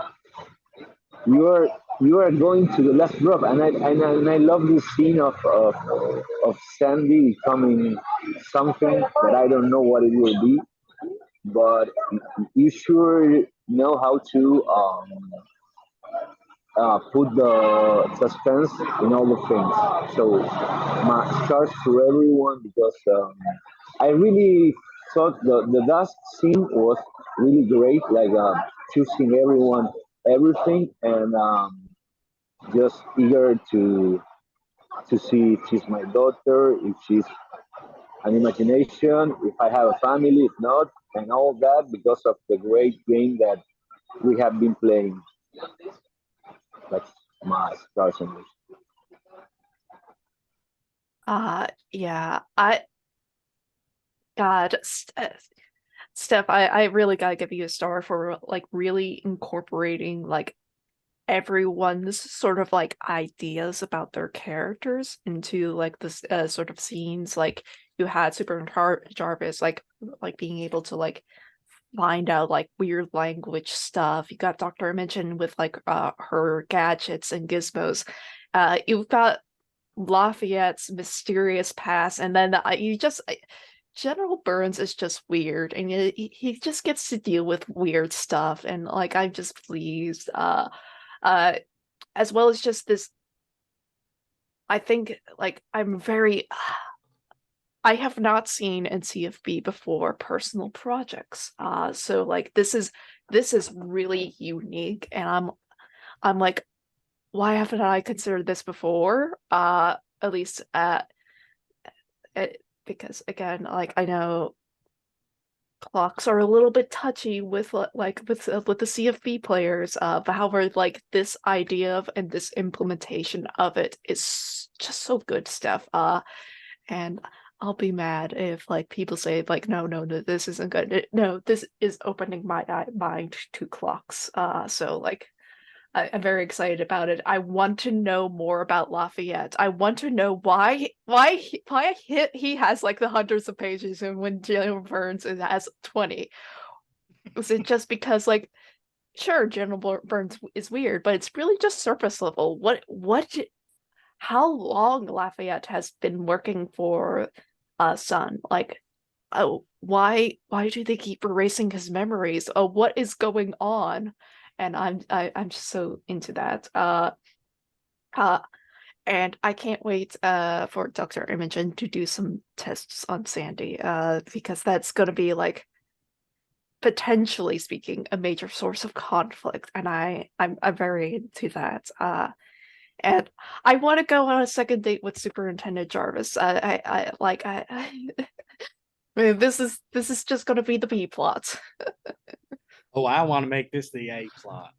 you are going to the last drop." And I love this scene of Sandy becoming something that I don't know what it will be, but you sure know how to put the suspense in all the things. So my stars to everyone because I really thought the dust scene was really great, like choosing everyone, everything, and just eager to see if she's my daughter, if she's an imagination, if I have a family, if not, and all that because of the great game that we have been playing. That's my stars and wishes. Yeah, God, Steph, I really gotta give you a star for like really incorporating like everyone's sort of like ideas about their characters into like this sort of scenes. Like you had Jarvis like being able to like find out like weird language stuff. You got Dr. Imogen with like her gadgets and gizmos. You've got Lafayette's mysterious past, and then you just General Burns is just weird, and he just gets to deal with weird stuff, and like I'm just pleased. As well as just this. I think like I'm very. I have not seen in CFB before personal projects. So like this is really unique, and I'm like, why haven't I considered this before? At least because again, like I know clocks are a little bit touchy with like with the CFB players. But however, like this idea of and this implementation of it is just so good stuff. And I'll be mad if like people say like no, this isn't good. No, this is opening my mind to clocks. So like I'm very excited about it. I want to know more about Lafayette. I want to know why he has like the hundreds of pages and when General Burns has 20. Was it just because like sure General Burns is weird, but it's really just surface level. How long Lafayette has been working for Sun? Like oh why do they keep erasing his memories? Oh, what is going on? And I'm just so into that. Uh And I can't wait for Dr. Imogen to do some tests on Sandy, because that's going to be like, potentially speaking, a major source of conflict, and I'm very into that. And I want to go on a second date with Superintendent Jarvis. Man, this is just going to be the B plot. Oh, I want to make this the A plot.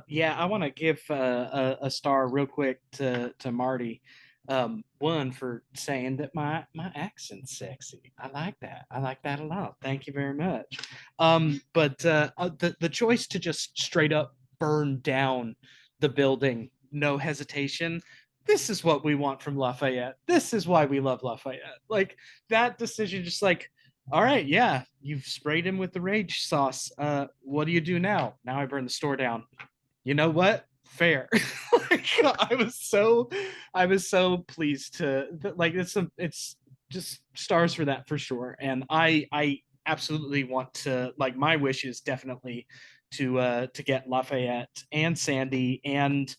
Yeah, I want to give a star real quick to Marty. One, for saying that my accent's sexy. I like that. I like that a lot. Thank you very much. But the choice to just straight up burn down the building, no hesitation. This is what we want from Lafayette. This is why we love Lafayette. Like that decision, just like, all right, yeah, you've sprayed him with the rage sauce. What do you do now? Now I burn the store down. You know what? Fair. Like, I was so pleased to like it's just stars for that for sure. And I absolutely want to, like, my wish is definitely to get Lafayette and Sandy and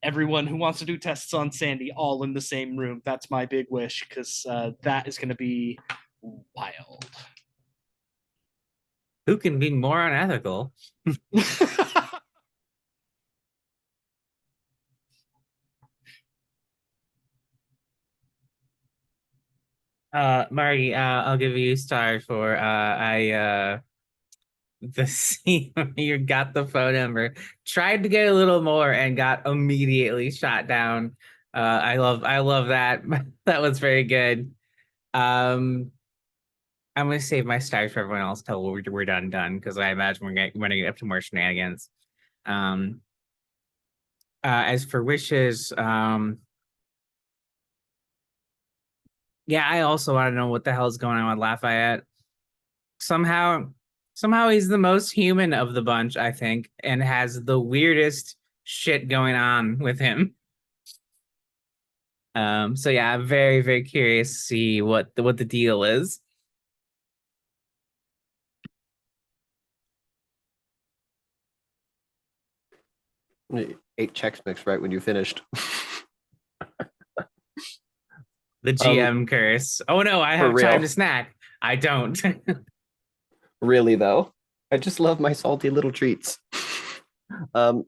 everyone who wants to do tests on Sandy all in the same room. That's my big wish, because that is going to be wild. Who can be more unethical? Marty, I'll give you a star for the scene where you got the phone number, tried to get a little more and got immediately shot down. I love that. That was very good. I'm gonna save my stars for everyone else till we're done because I imagine we're gonna get up to more shenanigans. As for wishes, yeah, I also want to know what the hell's going on with Lafayette. Somehow he's the most human of the bunch, I think, and has the weirdest shit going on with him. So yeah, I'm very, very curious to see what the deal is. Ate Chex Mix right when you finished. The GM curse. Oh no, I have time to snack. I don't. Really though, I just love my salty little treats. Steph,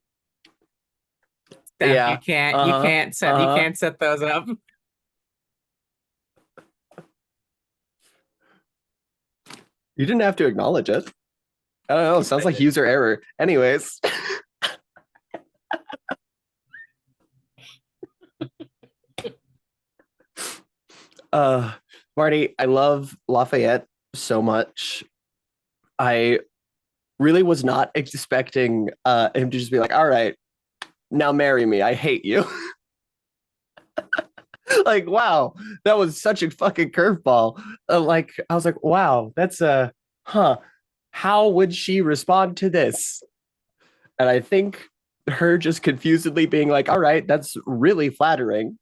Yeah, you can't set those up. You didn't have to acknowledge it. I don't know. It sounds like user error. Anyways. Marty, I love Lafayette so much. I really was not expecting him to just be like, all right, now marry me. I hate you. Like, wow, that was such a fucking curveball. Like, I was like, wow, that's how would she respond to this? And I think her just confusedly being like, all right, that's really flattering.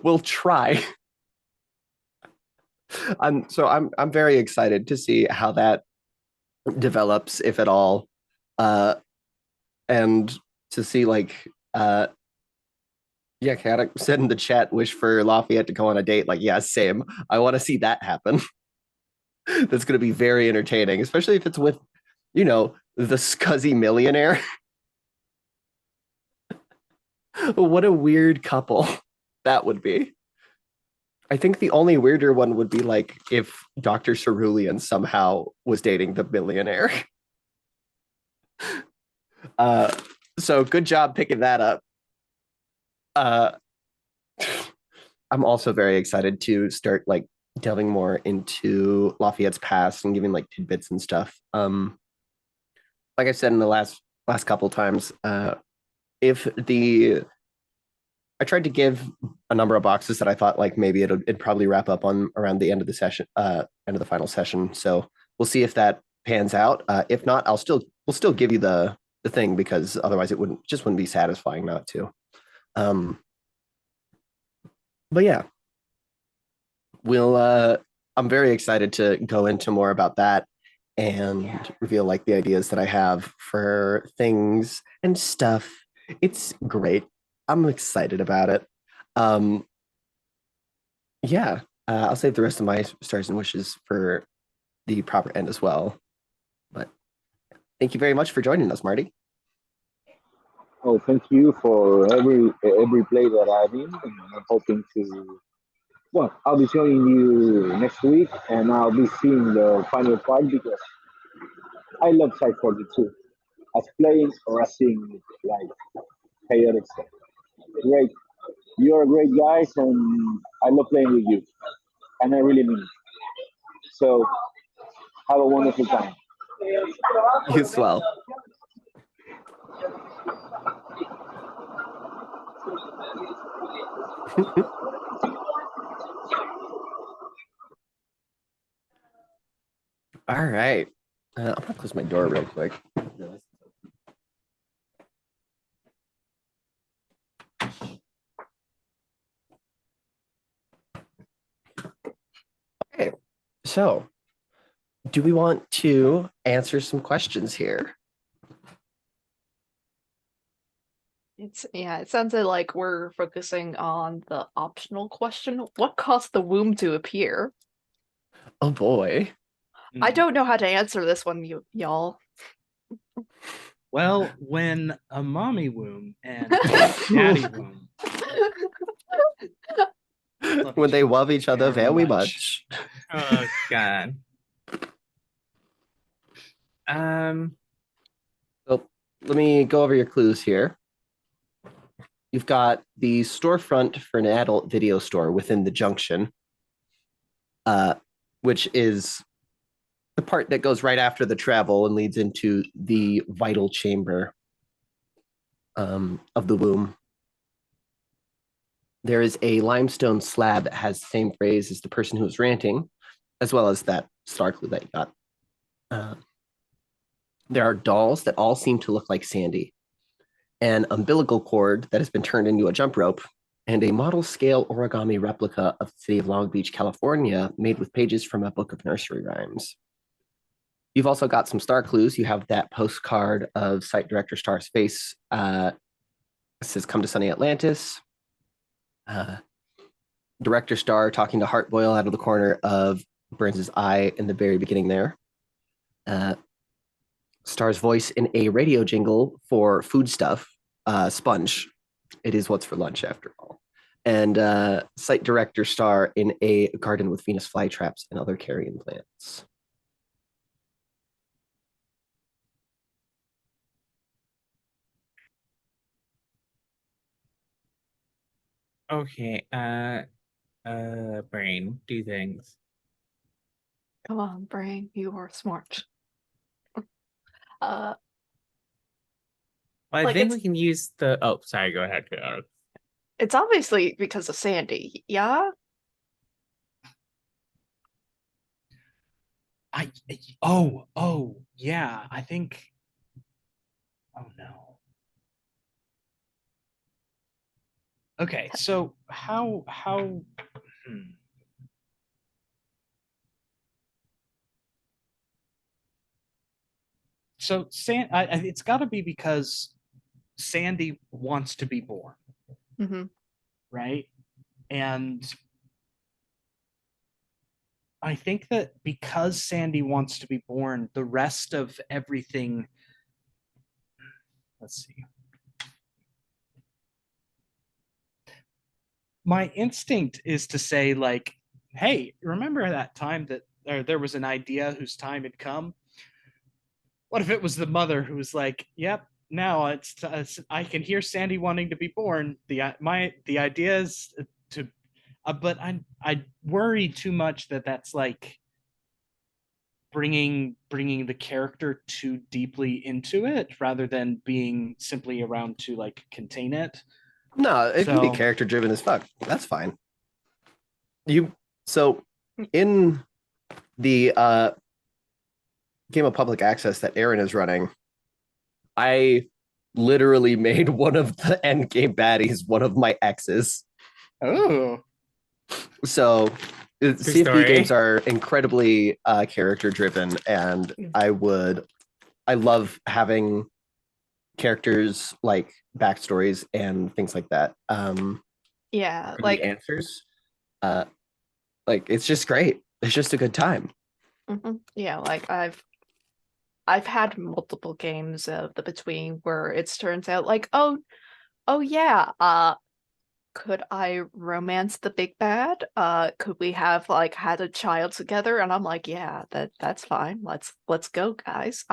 We'll try. I'm very excited to see how that develops, if at all. And to see, like, yeah, Chaotic said in the chat, wish for Lafayette to go on a date. Like, yeah, same. I want to see that happen. That's going to be very entertaining, especially if it's with, you know, the scuzzy millionaire. What a weird couple that would be. I think the only weirder one would be like if Dr. Cerulean somehow was dating the millionaire. So good job picking that up. I'm also very excited to start like delving more into Lafayette's past and giving like tidbits and stuff. Like I said in the last couple times, if the I tried to give a number of boxes that I thought like maybe it'd probably wrap up on around the end of the session, end of the final session. So we'll see if that pans out. If not, we'll still give you the thing, because otherwise it wouldn't be satisfying not to. But yeah, we'll I'm very excited to go into more about that. and reveal like the ideas that I have for things and stuff. It's great. I'm excited about it. Yeah, I'll save the rest of my stars and wishes for the proper end as well. But thank you very much for joining us, Marty. Oh, thank you for every play that I've been. And I'm hoping to. Well, I'll be joining you next week, and I'll be seeing the final part because I love Side 42 as playing or as seeing like chaotic stuff. Great, you're great guys, and I love playing with you, and I really mean it. So have a wonderful time. You as well. All right. I'm gonna close my door real quick. Okay, so do we want to answer some questions here? It sounded like we're focusing on the optional question. What caused the womb to appear? Oh boy. I don't know how to answer this one, y'all. Well, when a mommy womb and a daddy womb When they love each other very much. much. Oh god. So let me go over your clues here. You've got the storefront for an adult video store within the junction, which is the part that goes right after the travel and leads into the vital chamber of the womb. There is a limestone slab that has the same phrase as the person who was ranting, as well as that star clue that you got. There are dolls that all seem to look like Sandy, an umbilical cord that has been turned into a jump rope, and a model scale origami replica of the city of Long Beach, California, made with pages from a book of nursery rhymes. You've also got some star clues. You have that postcard of site director Star's face. It says, "Come to sunny Atlantis." Director Star talking to Heartboil out of the corner of Burns' eye in the very beginning there. Star's voice in a radio jingle for food stuff, Sponge. It is what's for lunch after all. And site director Star in a garden with Venus flytraps and other carrion plants. Okay. Brain, do things. Come on, brain, you are smart. Well, I Like, think it's- we can use the. Oh, sorry. Go ahead. It's obviously because of Sandy, yeah? Oh, yeah. I think. Oh no. Okay, so how? So it's got to be because Sandy wants to be born, Mm-hmm. right? And I think that because Sandy wants to be born, the rest of everything. Let's see. My instinct is to say, like, hey, remember that time that there was an idea whose time had come? What if it was the mother who was like, yep, now it's I can hear Sandy wanting to be born. The idea is to, but I worry too much that that's like bringing the character too deeply into it rather than being simply around to like contain it. No, it can be So- character driven as fuck. That's fine. So in the game of public access that Aaron is running, I literally made one of the end game baddies one of my exes. Oh, So CFB games story. are incredibly character driven, and I love having characters like backstories and things like that. Yeah, The like answers, uh, like it's just great. It's just a good time. yeah, like I've had multiple games of the Between where it's turns out like, oh yeah, could I romance the big bad? Could we have like had a child together? And I'm like, yeah, that's fine. Let's go, guys.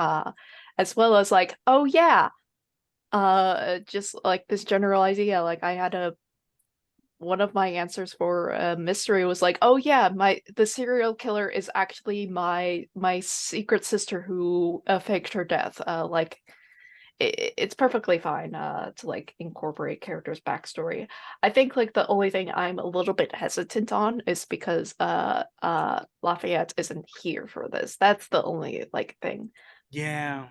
As well as like, oh yeah, just like this general idea. Like I had one of my answers for a mystery was like, oh yeah, the serial killer is actually my secret sister who faked her death. Like it's perfectly fine to like incorporate characters' backstory. I think like the only thing I'm a little bit hesitant on is because Lafayette isn't here for this. That's the only like thing. Yeah.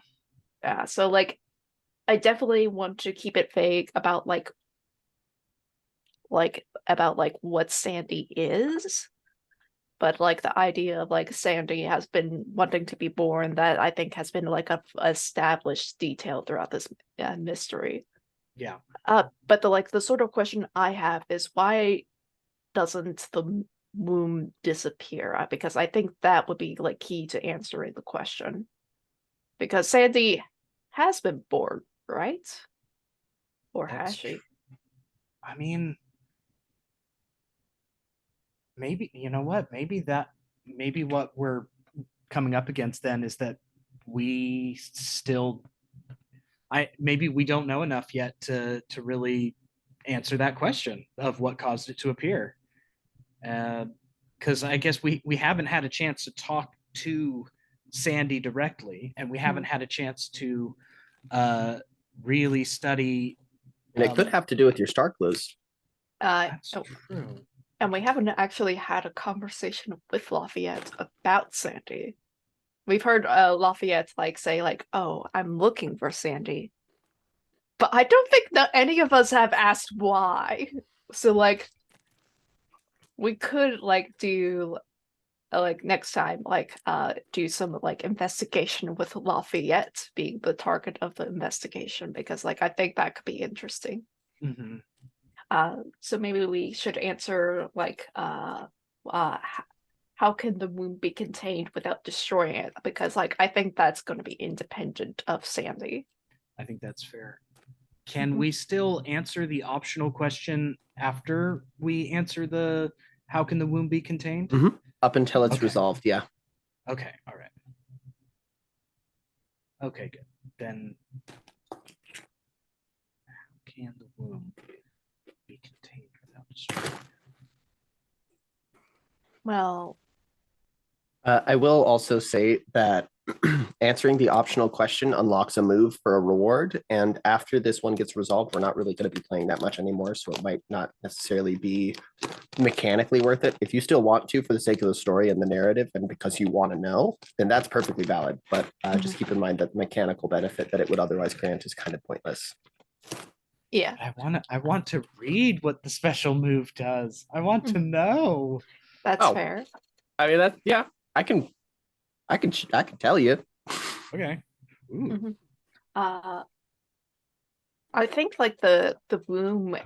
Yeah, so like I definitely want to keep it vague about about like what Sandy is, but like the idea of like Sandy has been wanting to be born, that I think has been like a established detail throughout this mystery. Yeah. But the sort of question I have is why doesn't the womb disappear? Because I think that would be like key to answering the question. Because Sandy has been born, right? Or has she? I mean, maybe, you know what? Maybe what we're coming up against then is that we still, maybe we don't know enough yet to really answer that question of what caused it to appear. Because I guess we haven't had a chance to talk to Sandy directly, and we haven't had a chance to really study. And it could have to do with your star clues. That's true. And we haven't actually had a conversation with Lafayette about Sandy. We've heard Lafayette like say like, "Oh, I'm looking for Sandy," but I don't think that any of us have asked why. So like, we could like do like next time like do some like investigation with Lafayette being the target of the investigation, because like I think that could be interesting. Mm-hmm. So maybe we should answer like how can the wound be contained without destroying it? Because like I think that's going to be independent of Sandy. I think that's fair. Can we still answer the optional question after we answer the how can the wound be contained? Up until it's Okay. resolved, yeah. Okay, all right. Okay, good. Then how can the wound be contained without destroying? Well, I will also say that answering the optional question unlocks a move for a reward. And after this one gets resolved, we're not really going to be playing that much anymore. So it might not necessarily be mechanically worth it. If you still want to for the sake of the story and the narrative and because you want to know, then that's perfectly valid. But just keep in mind that the mechanical benefit that it would otherwise grant is kind of pointless. yeah, I want to read what the special move does. I want to know. that's fair. I mean, that's, yeah, I can tell you. Okay. Ooh. I think like the womb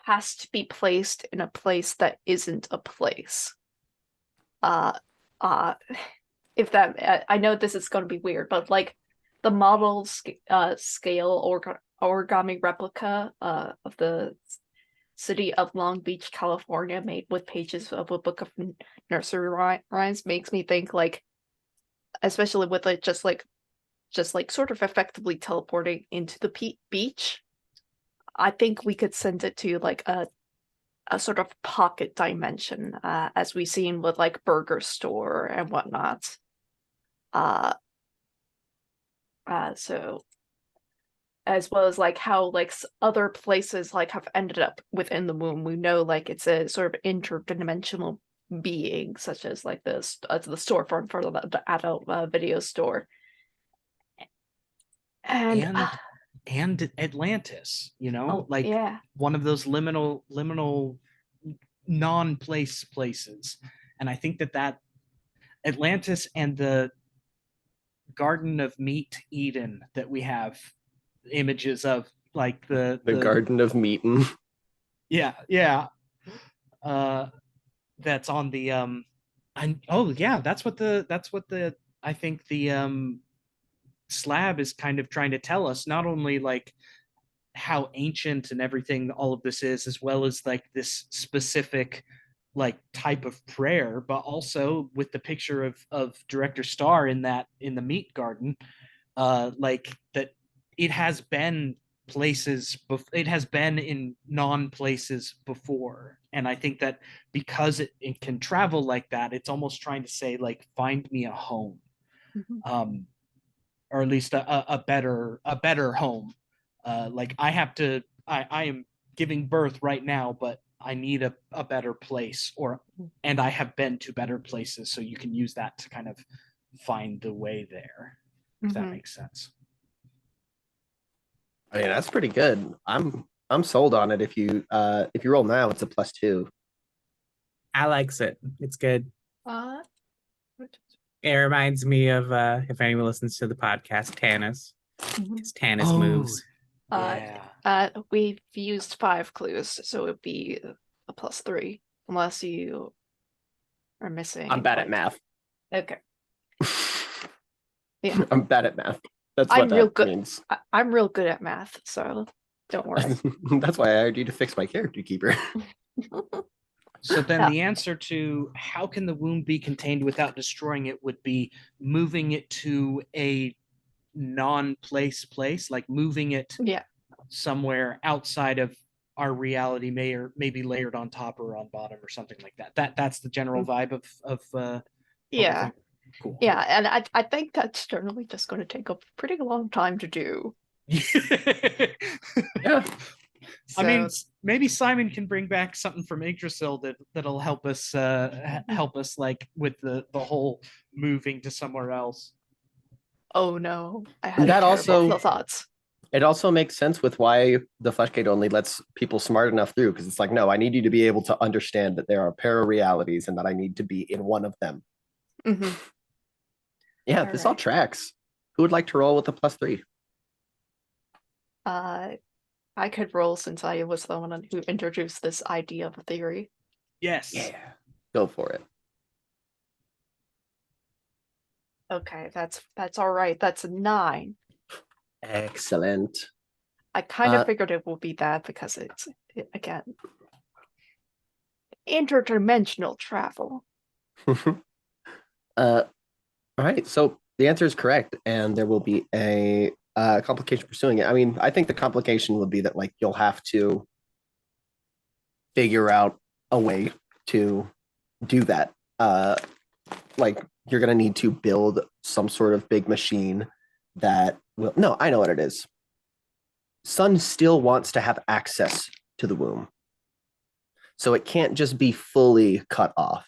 has to be placed in a place that isn't a place. If that I know this is going to be weird, but like the model scale origami replica of the city of Long Beach, California, made with pages of a book of nursery rhymes makes me think like, especially with it just like sort of effectively teleporting into the beach. I think we could send it to like a sort of pocket dimension, as we've seen with like Burger Store and whatnot. So as well as like how like other places like have ended up within the womb. We know like it's a sort of interdimensional being, such as like the storefront for the adult video store. And Atlantis, you know, yeah, one of those liminal non-place places. And I think that Atlantis and the Garden of Meat Eden that we have images of, like The Garden of Meaton. yeah, that's on the that's what the I think the slab is kind of trying to tell us, not only like how ancient and everything all of this is, as well as like this specific like type of prayer, but also with the picture of Director Starr in the meat garden, like that it has been it has been in non-places before. And I think that because it can travel like that, it's almost trying to say like, find me a home. Or at least a better home. Like I am giving birth right now, but I need a better place, and I have been to better places, so you can use that to kind of find the way there, if that makes sense. I mean, that's pretty good. I'm sold on it. If you roll now, it's a +2. I likes it. It's good. Uh, It reminds me of if anyone listens to the podcast, Tannis. It's Tannis Oh, moves. Yeah. we've used 5 clues, so it'd be a +3, unless you are missing. I'm bad at like- math. Okay. Yeah. I'm bad at math. That's I'm what real that good. means. I'm real good at math, so don't worry. That's why I hired you to fix my character keeper. So then Yeah. the answer to how can the womb be contained without destroying it would be moving it to a non-place place, like moving it Yeah. somewhere outside of our reality, maybe layered on top or on bottom or something like that. That's the general vibe of what we're Yeah. thinking. Cool. Yeah, and I think that's generally just going to take a pretty long time to do. Yeah. I mean, So- maybe Simon can bring back something from Yggdrasil that'll help us like with the whole moving to somewhere else. Oh no, I had That terrible also- thoughts. It also makes sense with why the Fleshgate only lets people smart enough through, because it's like, no, I need you to be able to understand that there are para-realities and that I need to be in one of them. Mhm. Yeah, this all Alright. tracks. Who would like to roll with a +3? I could roll since I was the one who introduced this idea of a theory. Yes. Go for it. Okay, that's all right. That's a 9. Excellent. I kind of Uh, figured it would be that because again, interdimensional travel. All right, so the answer is correct, and there will be a complication pursuing it. I mean, I think the complication would be that like you'll have to figure out a way to do that. Like you're gonna need to build some sort of big machine that will. No, I know what it is. Sun still wants to have access to the womb, so it can't just be fully cut off.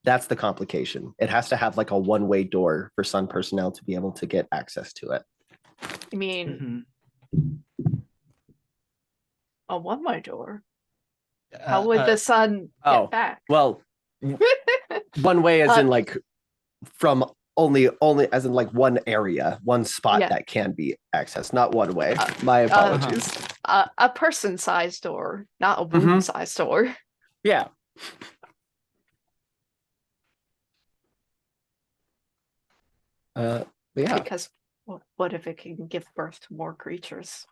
That's the complication. It has to have like a one-way door for Sun personnel to be able to get access to it. I mean, Mhm. a one-way door. How would the sun oh, get back? Well, one way as in Uh, like from only as in like one area, one spot Yeah. that can be accessed, not one way. Uh, My apologies. A person-sized door, not a Mhm. womb-sized door. Yeah. Yeah. Because what if it can give birth to more creatures?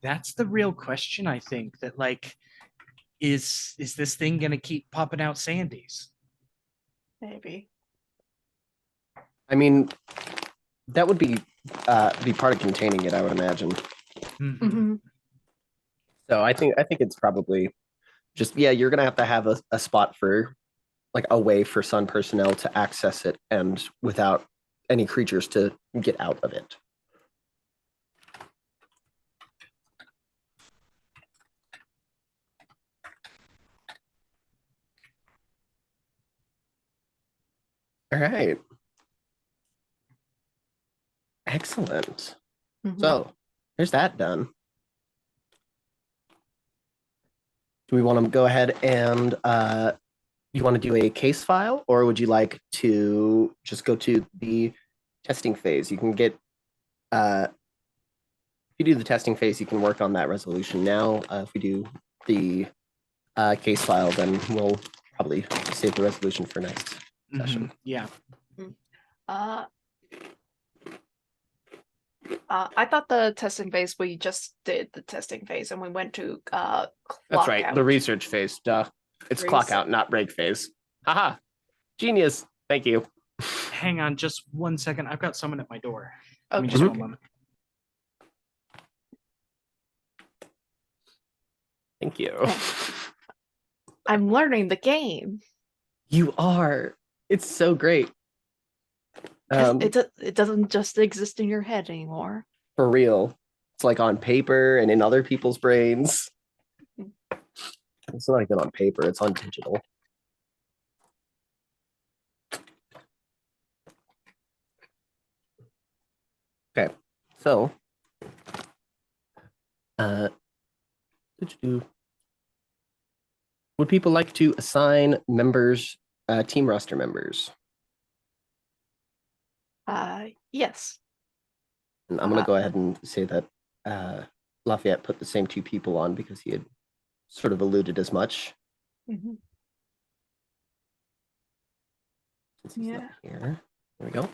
That's the real question, I think, that like is this thing gonna keep popping out Sandys? Maybe. I mean, that would be part of containing it, I would imagine. Mhm. Mhm. So I think it's probably just, yeah, you're gonna have to have a spot for like a way for Sun personnel to access it and without any creatures to get out of it. All right. Excellent. Mhm. So there's that done. Do we want to go ahead and you want to do a case file, or would you like to just go to the testing phase? You can get if you do the testing phase, you can work on that resolution now. If we do the case file, then we'll probably save the resolution for next session. Yeah. I thought the testing phase, we just did the testing phase and we went to That's clock right, out. the research phase. Duh. It's clock Research. out, not break phase. Haha. Genius. Thank you. Hang on just 1 second. I've got someone at my door. Give Okay. me just 1 moment. Thank you. I'm learning the game. You are. It's so great. 'Cause it doesn't just exist in your head anymore. For real. It's like on paper and in other people's brains. It's not even on paper, it's on digital. Okay, so would people like to assign members, team roster members? Yes. And I'm gonna go ahead and say that Lafayette put the same 2 people on because he had sort of alluded as much. Mhm. Since he's not Yeah. here. There we go.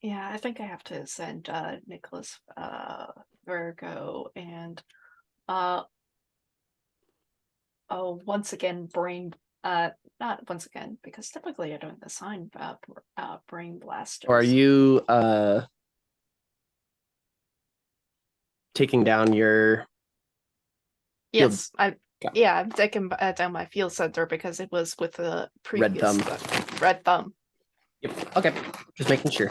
Yeah, I think I have to send Nicholas, Virgo, and once again, not once again, because typically I don't assign brain blasters. Or are you taking down your Yes, Got- I'm taking down my field center because it was with the previous thumb. red thumb. Yep. Okay. Just making sure.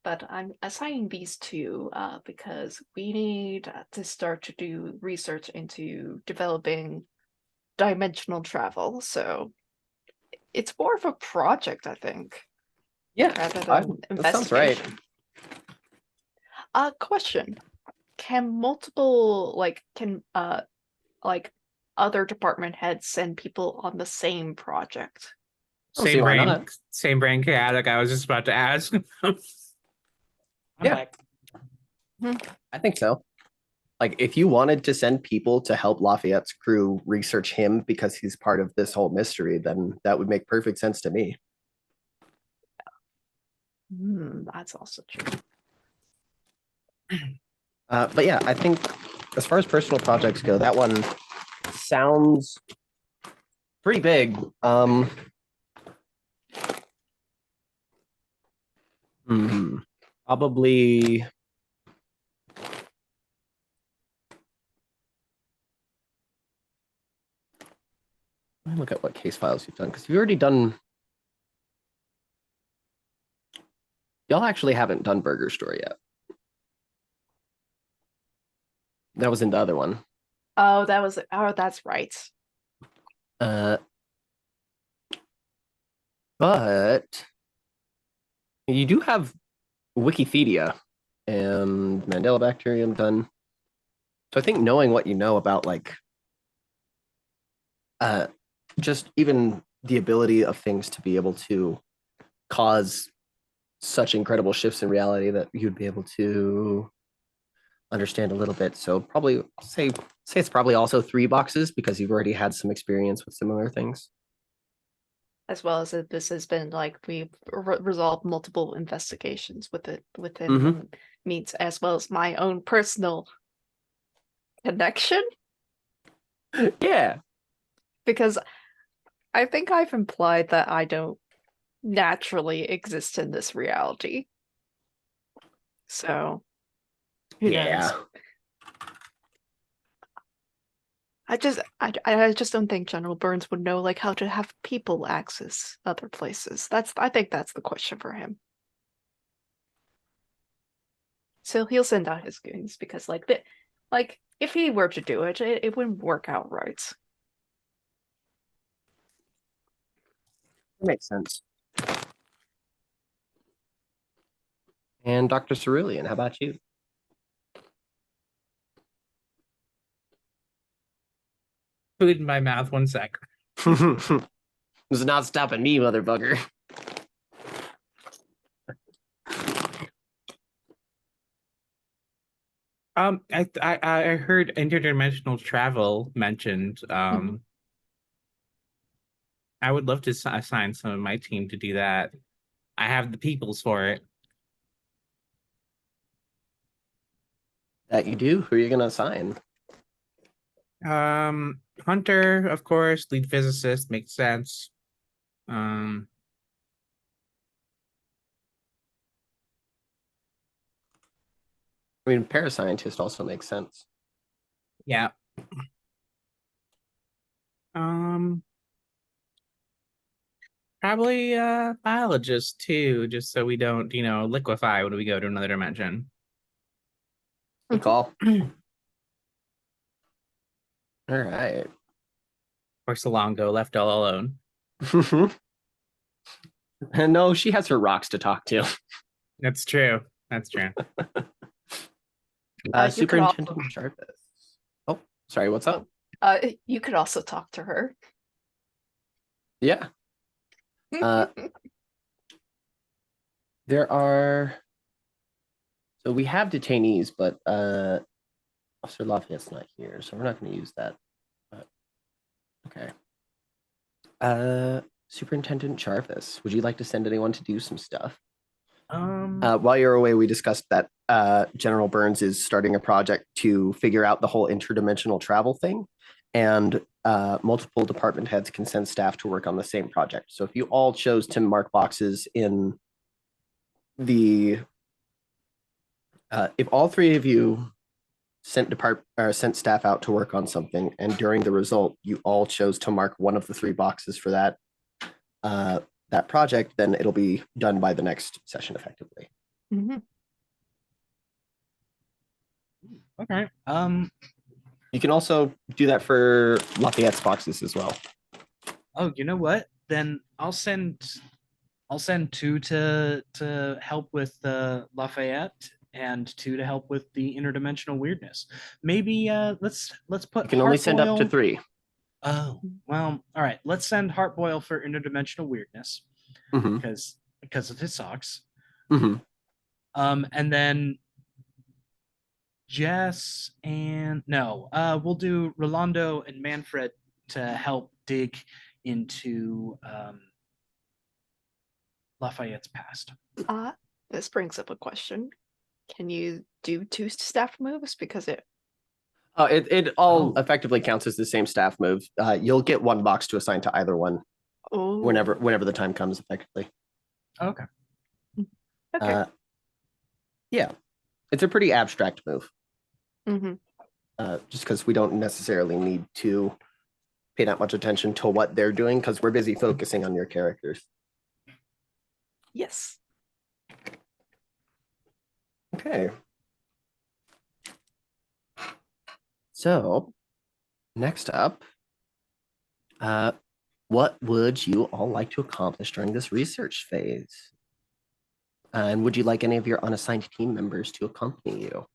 But I'm assigning these 2 because we need to start to do research into developing dimensional travel. So it's more of a project, I think, Yeah. rather than That sounds right. investigation. Question: can multiple other department heads send people on the same project? Don't see why not. Same brain chaotic. I was just about to ask. I'm Yeah. back. I think so. Like, if you wanted to send people to help Lafayette's crew research him because he's part of this whole mystery, then that would make perfect sense to me. That's also true. But yeah, I think as far as personal projects go, that one sounds pretty big. Probably. Let me look at what case files you've done, because you've already done. Y'all actually haven't done Burger Store yet. That was in the other one. Oh, that's right. But you do have Wikipedia and Mandela Bacterium done. So I think knowing what you know about like just even the ability of things to be able to cause such incredible shifts in reality that you'd be able to understand a little bit. So probably say it's probably also 3 boxes because you've already had some experience with similar things. As well as this has been like we've resolved multiple investigations within the meets, as well as my own personal connection. Yeah. Because I think I've implied that I don't naturally exist in this reality. So, who knows? I just don't think General Burns would know like how to have people access other places. I think that's the question for him. So he'll send out his goons because like if he were to do it, it wouldn't work out right. Makes sense. And Dr. Cerulean, how about you? food in my mouth. 1 sec. It's not stopping me, motherfucker. I heard interdimensional travel mentioned. I would love to assign some of my team to do that. I have the peoples for it. That you do? Who are you gonna assign? Hunter, of course, lead physicist makes sense. I mean, parascientist also makes sense. Yeah. Probably biologist too, just so we don't, liquefy when we go to another dimension. Good call. All right. Or Salongo left all alone. And no, she has her rocks to talk to. That's true. That's true. You could Superintendent also- Jarvis. Oh, sorry, what's up? You could also talk to her. Yeah. There are. So we have detainees, but Officer Lafayette's not here, so we're not going to use that. But, okay. Superintendent Jarvis, would you like to send anyone to do some stuff? While you're away, we discussed that General Burns is starting a project to figure out the whole interdimensional travel thing, and multiple department heads can send staff to work on the same project. So if you all chose to mark boxes in the, if all three of you sent staff out to work on something, and during the result you all chose to mark one of the 3 boxes for that that project, then it'll be done by the next session effectively. Okay. You can also do that for Lafayette's boxes as well. Oh, you know what? Then I'll send 2 to help with Lafayette and 2 to help with the interdimensional weirdness. Maybe let's put. You can only send up to 3. Oh, well, all right. Let's send Heartboil for interdimensional weirdness because of his socks. And then Jess and we'll do Rolando and Manfred to help dig into Lafayette's past. This brings up a question. Can you do 2 staff moves? Because it all effectively counts as the same staff move. You'll get 1 box to assign to either one whenever the time comes effectively. Okay. Yeah, it's a pretty abstract move. Mm-hmm. Just because we don't necessarily need to pay that much attention to what they're doing because we're busy focusing on your characters. Yes. Okay. So, next up, what would you all like to accomplish during this research phase? And would you like any of your unassigned team members to accompany you?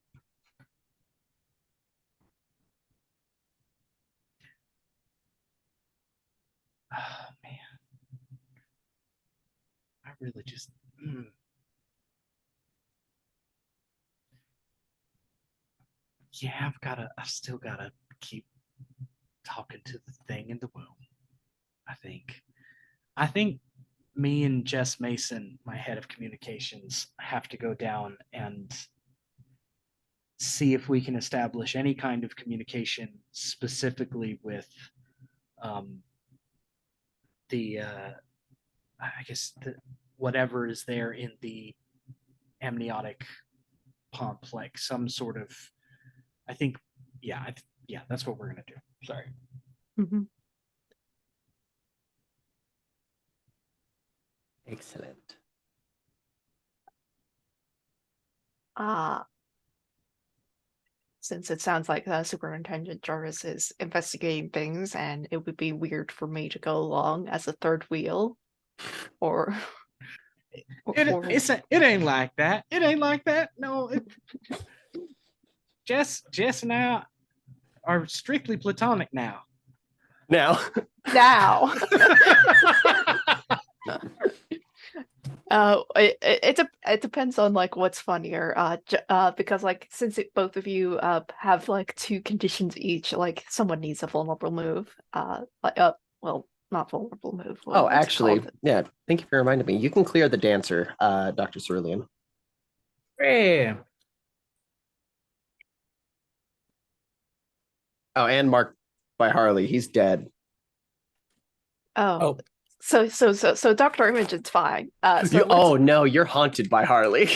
Oh man, I really just. Yeah, I've still gotta keep talking to the thing in the womb. I think me and Jess Mason, my head of communications, have to go down and see if we can establish any kind of communication specifically with whatever is there in the amniotic pump, like some sort of, I think, that's what we're gonna do. Sorry. Excellent. Since it sounds like Superintendent Jarvis is investigating things, and it would be weird for me to go along as a third wheel, or it ain't like that. It ain't like that. No, Jess and I are strictly platonic now. Now. Now. It depends on like what's funnier. Because like since both of you have like 2 conditions each, like someone needs a vulnerable move. Well, not vulnerable move. Oh, What's it actually, called? yeah. Thank you for reminding me. You can clear the dancer, Dr. Cerulean. Hey. Oh, and marked by Harley. He's dead. Oh, so Dr. Imogen's fine. Oh no, you're haunted by Harley.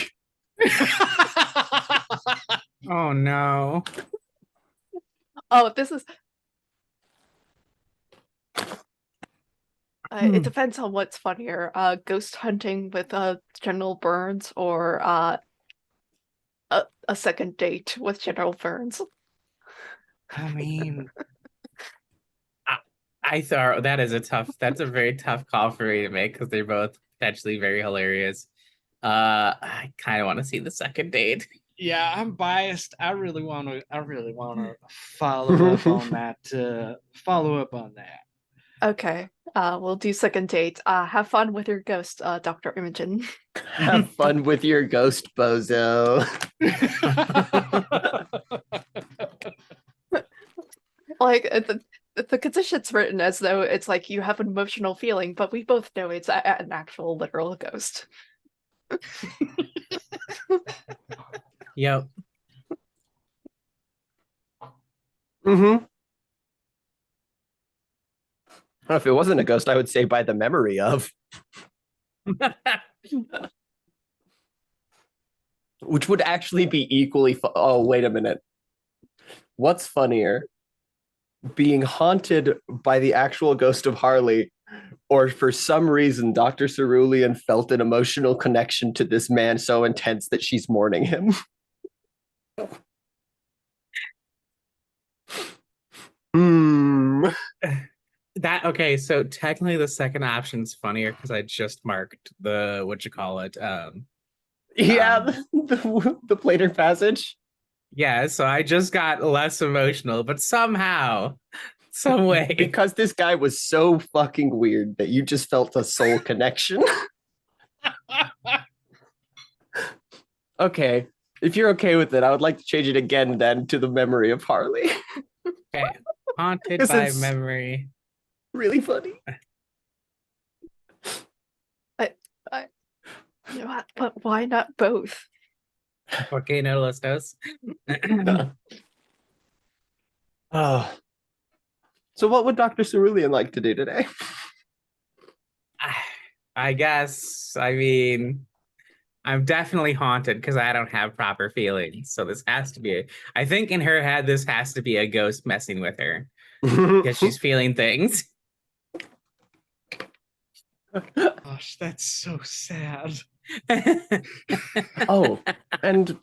Oh no. Oh, this is. It depends on what's funnier. Ghost hunting with General Burns or a second date with General Burns. I mean, I thought that's a very tough call for me to make because they're both potentially very hilarious. I kind of want to see the second date. Yeah, I'm biased. I really want to follow up on that. Follow up on that. Okay. We'll do second date. Have fun with your ghost, Dr. Imogen. Have fun with your ghost, bozo. Like the condition's written as though it's like you have an emotional feeling, but we both know it's an actual literal ghost. Yep. Mm-hmm. If it wasn't a ghost, I would say by the memory of. Which would actually be equally oh, wait a minute. What's funnier? Being haunted by the actual ghost of Harley, or for some reason, Dr. Cerulean felt an emotional connection to this man so intense that she's mourning him. Okay, so technically the second option's funnier because I just marked the Yeah, the Plater passage. Yeah, so I just got less emotional, but somehow, some way. Because this guy was so fucking weird that you just felt a soul connection. Okay, if you're okay with it, I would like to change it again then to the memory of Harley. Okay, haunted by memory. Really funny. But why not both? Okay, no listos. So what would Dr. Cerulean like to do today? I guess, I mean, I'm definitely haunted because I don't have proper feelings. So this has to be, I think in her head, this has to be a ghost messing with her because she's feeling things. Gosh, that's so sad. Oh, and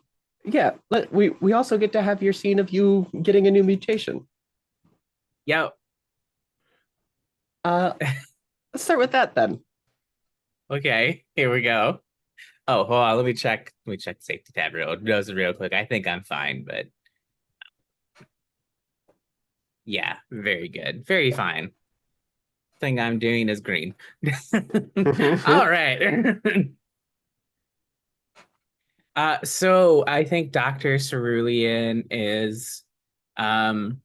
yeah, we also get to have your scene of you getting a new mutation. Yep. Let's start with that then. Okay, here we go. Oh, hold on. Let me check the safety tab real quick. I think I'm fine, but yeah, very good. Very fine. Thing I'm doing is green. All right. So I think Dr. Cerulean is feeling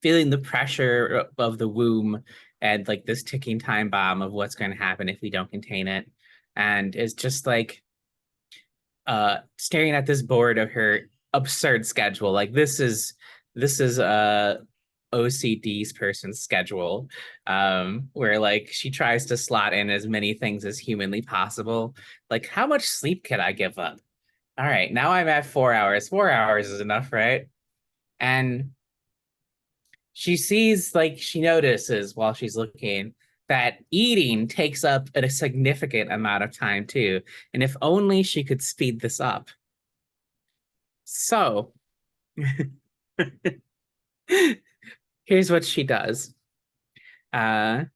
the pressure of the womb and like this ticking time bomb of what's going to happen if we don't contain it, and is just like staring at this board of her absurd schedule. Like this is OCD's person's schedule, where like she tries to slot in as many things as humanly possible. Like, how much sleep can I give up? All right, now I'm at 4 hours. 4 hours is enough, right? And she notices while she's looking that eating takes up a significant amount of time too. And if only she could speed this up. So here's what she does. I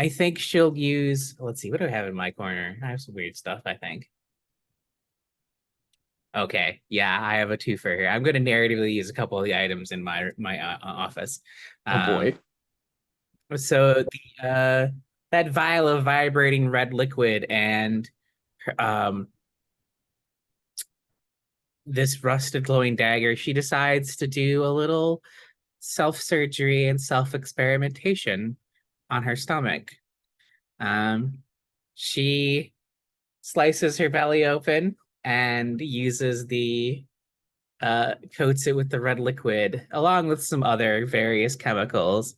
think she'll use, let's see, what do I have in my corner? I have some weird stuff, I think. Okay, yeah, I have a twofer here. I'm going to narratively use a couple of the items in my office. Oh boy. So that vial of vibrating red liquid and um this rusted glowing dagger, she decides to do a little self-surgery and self-experimentation on her stomach. She slices her belly open and uses the coats it with the red liquid along with some other various chemicals.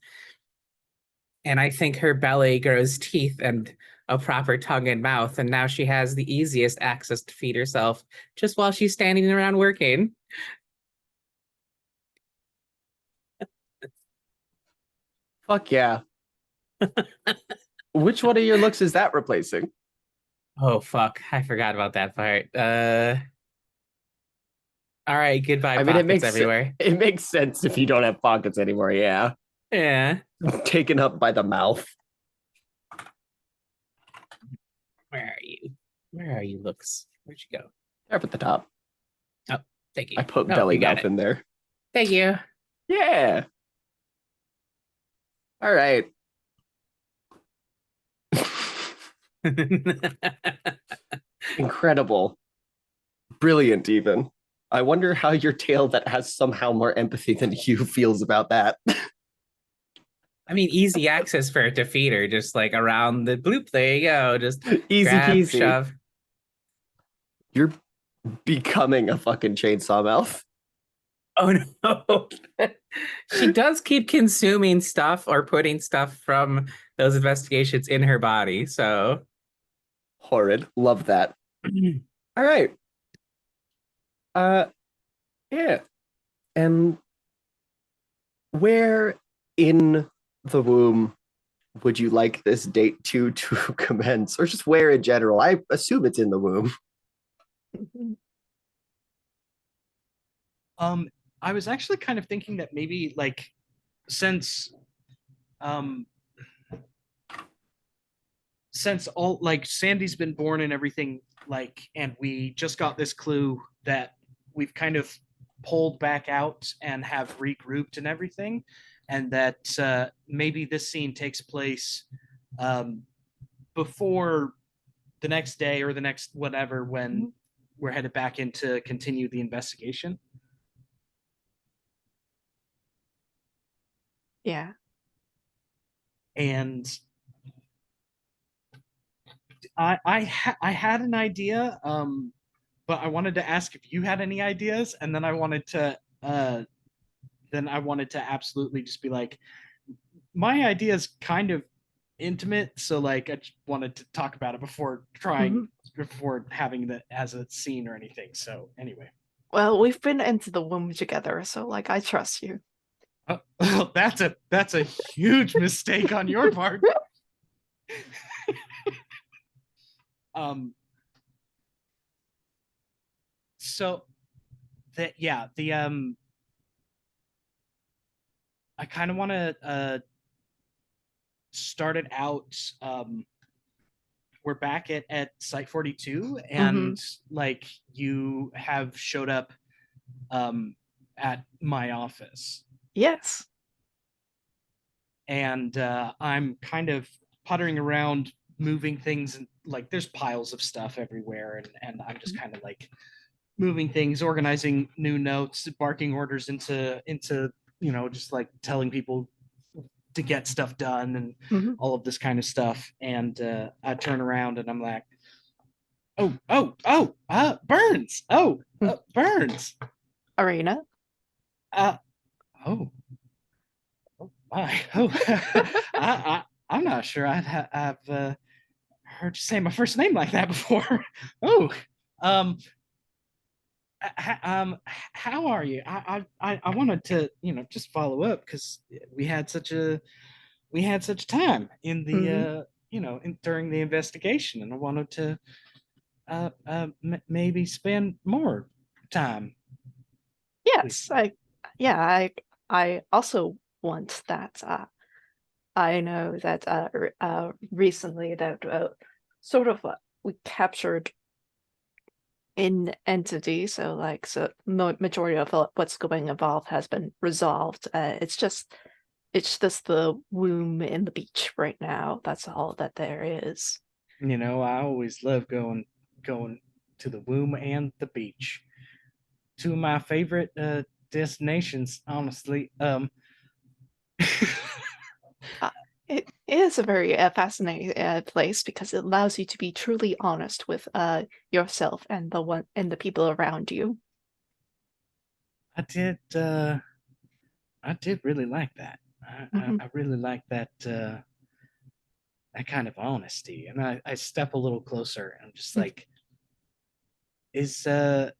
And I think her belly grows teeth and a proper tongue and mouth, and now she has the easiest access to feed herself just while she's standing around working. Fuck yeah. Which one of your looks is that replacing? Oh fuck, I forgot about that part. All right, goodbye I mean, pockets everywhere. it makes sense if you don't have pockets anymore. Yeah, Yeah. taken up by the mouth. Where are you? Where are you, looks? Where'd you go? Up at the top. Oh, thank you. I put Oh, belly you got mouth it. in there. Thank you. Yeah. All right. Incredible. Brilliant, even. I wonder how your tail that has somehow more empathy than you feels about that. I mean, easy access for it to feed her, just like around the bloop. There you go. Just Easy grab, peasy. shove. You're becoming a fucking chainsaw mouth. Oh no. She does keep consuming stuff or putting stuff from those investigations in her body. So Horrid. Love that. All right. Yeah. And where in the womb would you like this date to commence, or just where in general? I assume it's in the womb. I was actually kind of thinking that maybe like since um since all like Sandy's been born and everything, like, and we just got this clue that we've kind of pulled back out and have regrouped and everything, and that maybe this scene takes place before the next day or the next whatever when we're headed back in to continue the investigation. Yeah. And I had an idea, but I wanted to ask if you had any ideas, and then I wanted to absolutely just be like, my idea is kind of intimate, so like I just wanted to talk about it before before having that as a scene or anything. So anyway. Well, we've been into the womb together, so like I trust you. Oh, that's a huge mistake on your part. So that yeah, the I kind of want to start it out. We're back at Site 42, and like you have showed up at my office. Yes. And I'm kind of puttering around, moving things, and like there's piles of stuff everywhere, and I'm just kind of like moving things, organizing new notes, barking orders into just like telling people to get stuff done and all of this kind of stuff. And I turn around and I'm like, Burns. Burns. Arena. Oh my. I'm not sure I've heard you say my first name like that before. How are you? I wanted to just follow up because we had such a time in the during the investigation, and I wanted to maybe spend more time. Yes, I also want that. I know that recently that sort of we captured in entity, so like majority of what's going involved has been resolved. It's just the womb in the beach right now. That's all that there is. You know, I always love going to the womb and the beach. Two of my favorite destinations, honestly. It is a very fascinating place because it allows you to be truly honest with yourself and the people around you. I did really like that. I really like that that kind of honesty. And I step a little closer and I'm just like, is that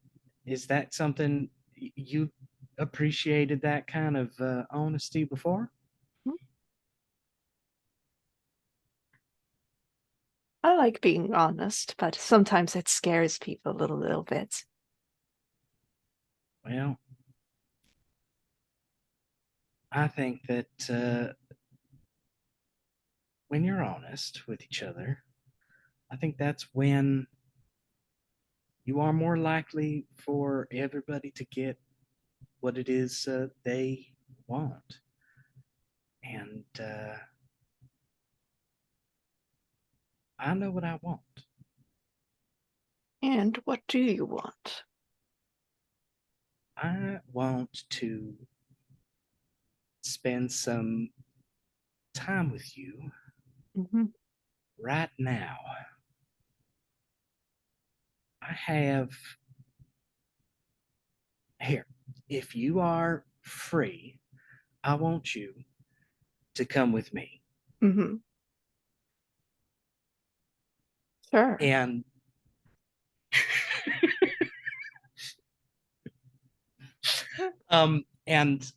something you appreciated, that kind of honesty before? I like being honest, but sometimes it scares people a little bit. Well, I think that when you're honest with each other, I think that's when you are more likely for everybody to get what it is they want. And I know what I want. And what do you want? I want to spend some time with you right now. I have here, if you are free, I want you to come with me. Sure. And and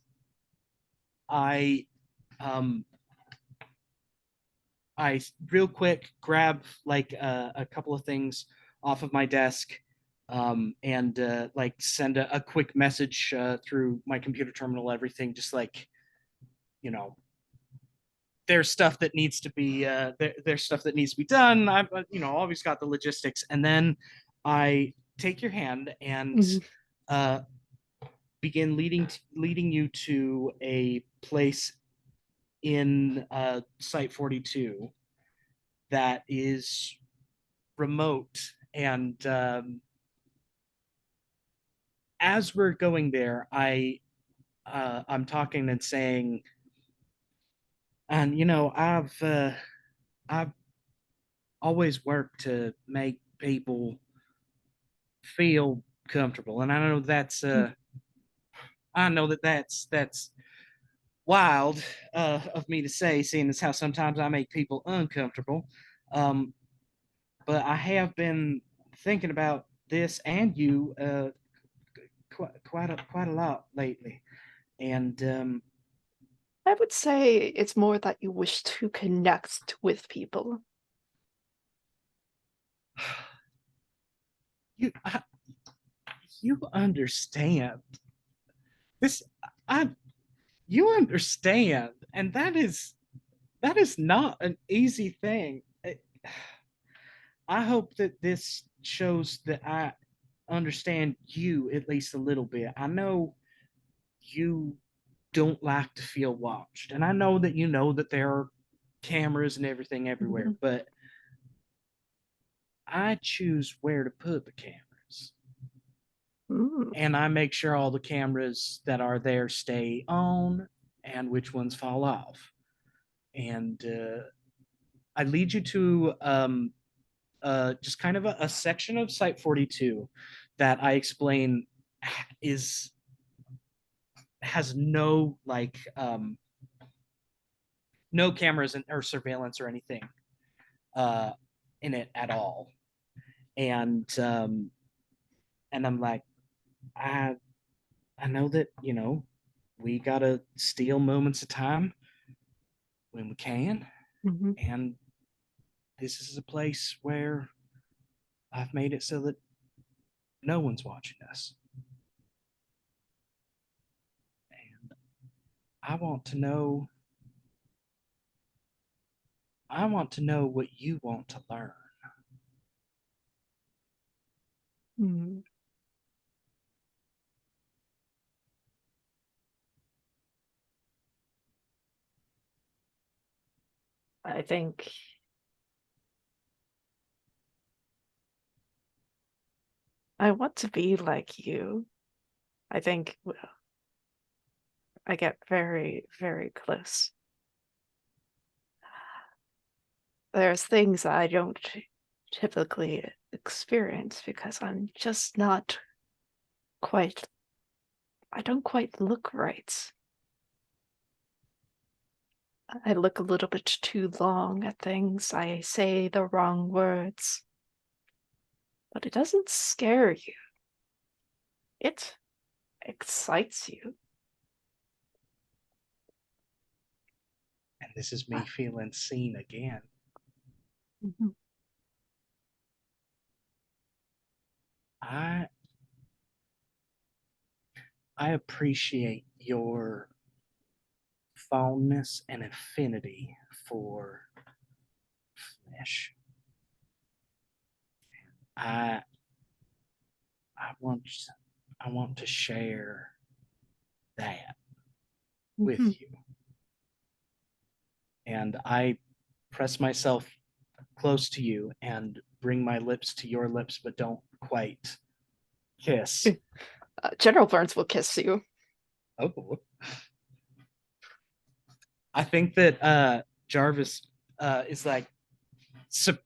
I um I real quick grab like a couple of things off of my desk and like send a quick message through my computer terminal, everything, just like, you know, there's stuff that needs to be there's stuff that needs to be done. I've always got the logistics, and then I take your hand and begin leading you to a place in Site 42 that is remote. And as we're going there, I'm talking and saying, and I've always worked to make people feel comfortable, and I know that's wild of me to say, seeing as how sometimes I make people uncomfortable. Um, but I have been thinking about this and you quite a lot lately, and I would say it's more that you wish to connect with people. you you understand this. I You understand, and that is not an easy thing. I hope that this shows that I understand you at least a little bit. I know you don't like to feel watched, and I know that you know that there are cameras and everything everywhere, but I choose where to put the cameras. And I make sure all the cameras that are there stay on and which ones fall off. And I lead you to just kind of a section of Site 42 that I explain has no no cameras or surveillance or anything in it at all. And I'm like, I know that we gotta steal moments of time when we can, and this is a place where I've made it so that no one's watching us. And I want to know what you want to learn. Hmm. I think I want to be like you. I think I get very, very close. There's things I don't typically experience because I'm just not quite, I don't quite look right. I look a little bit too long at things. I say the wrong words. But it doesn't scare you. It excites you. And this is me feeling seen again. Mhm. I appreciate your fondness and affinity for flesh. I I want I want to share that with Mhm. you. And I press myself close to you and bring my lips to your lips, but don't quite kiss. General Burns will kiss you. Oh. I think that Jarvis is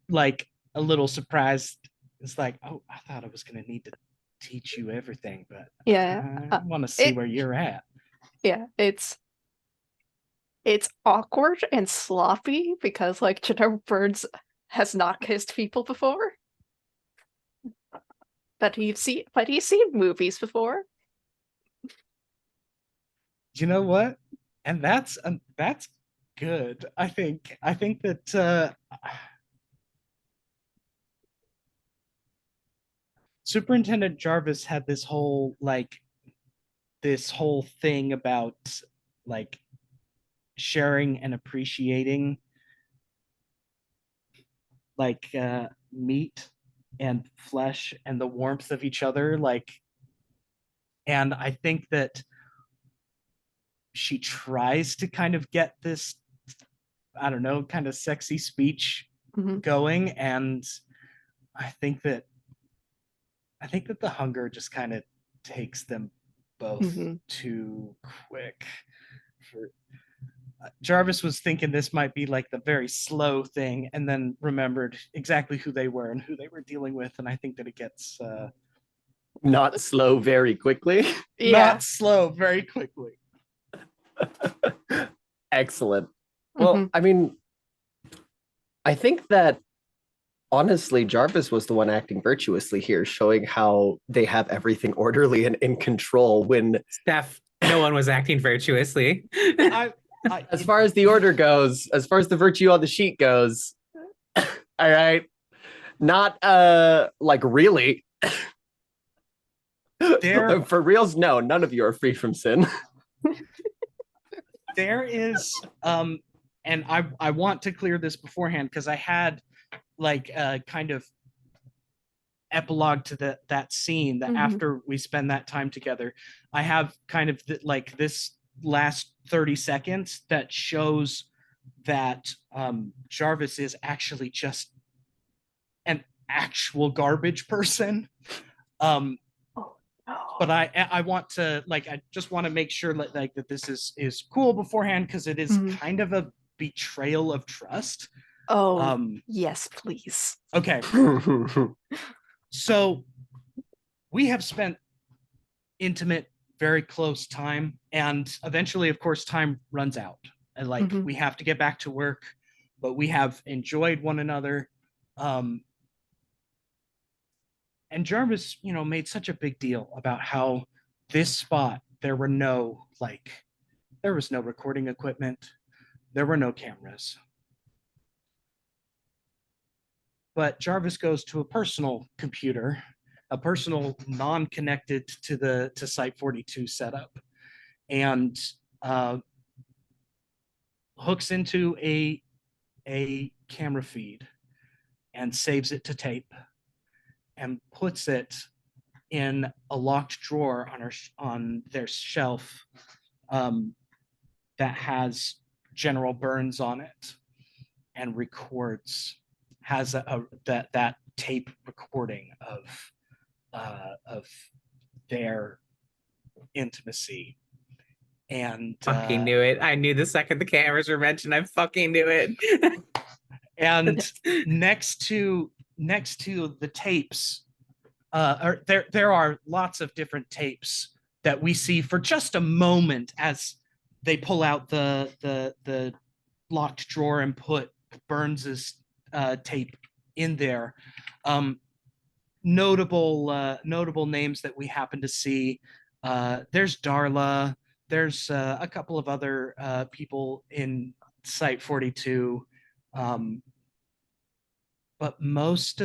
like a little surprised. It's like, oh, I thought I was gonna need to teach you everything, but Yeah. I want to see It where you're at. yeah, it's awkward and sloppy because like General Burns has not kissed people before. But he's seen movies before. You know what? And that's good. I think that Superintendent Jarvis had this whole thing about like sharing and appreciating meat and flesh and the warmth of each other, and I think that she tries to kind of get this, I don't know, kind of sexy speech Mhm. going, and I think that the hunger just kind of takes them both Mhm. too quick. For Jarvis was thinking this might be like the very slow thing, and then remembered exactly who they were and who they were dealing with, and I think that it gets Not slow very quickly. Yeah. not slow very quickly. Excellent. Well, Mhm. I mean, I think that honestly, Jarvis was the one acting virtuously here, showing how they have everything orderly and in control when, Steph, no one was acting virtuously. as far as the order goes, as far as the virtue on the sheet goes, all right, not like really. There- For reals, no, none of you are free from sin. there is and I want to clear this beforehand because I had like a kind of epilogue to that scene that Mhm. after we spend that time together, I have kind of like this last 30 seconds that shows that Jarvis is actually just an actual garbage person. Um, Oh no. but I want to like I just want to make sure that this is cool beforehand because it is Mhm. kind of a betrayal of trust. Oh yes, please. Okay, so we have spent intimate, very close time, and eventually, of course, time runs out, and like Mhm. we have to get back to work, but we have enjoyed one another. Um, and Jarvis, made such a big deal about how this spot there was no recording equipment, there were no cameras. But Jarvis goes to a personal computer, a personal non-connected to Site 42 setup, and uh, hooks into a camera feed and saves it to tape and puts it in a locked drawer on their shelf that has General Burns on it and has that tape recording of their intimacy. And Fucking knew it. I knew the second the cameras were mentioned, I fucking knew it. and next to the tapes, there are lots of different tapes that we see for just a moment as they pull out the locked drawer and put Burns's tape in there. Notable names that we happen to see. There's Darla. There's a couple of other people in Site 42. But most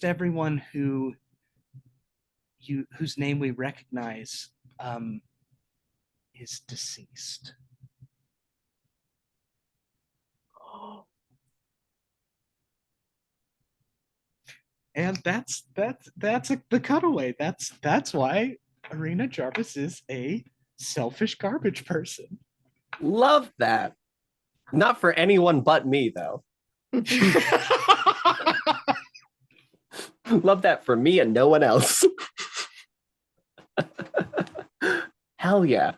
everyone whose name we recognize is deceased. And that's the cutaway. That's why Arena Jarvis is a selfish garbage person. Love that. Not for anyone but me, though. Love that for me and no one else. Hell yeah.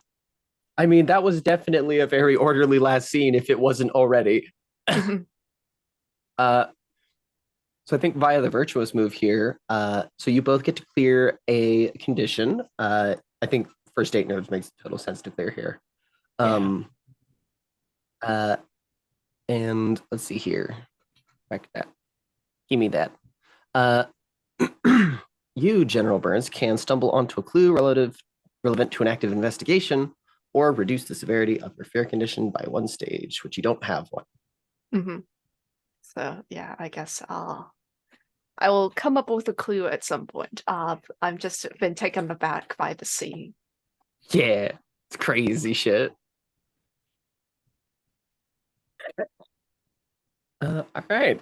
I mean, that was definitely a very orderly last scene if it wasn't already. So I think via the virtuous move here, so you both get to clear a condition. I think first date nerves makes total sense to clear here. And let's see here. Back that. Give me that. You, General Burns, can stumble onto a clue relevant to an active investigation, or reduce the severity of your fear condition by one stage, which you don't have one. Mm-hmm. So yeah, I guess I will come up with a clue at some point. I'm just been taken aback by the scene. Yeah, it's crazy shit. All right.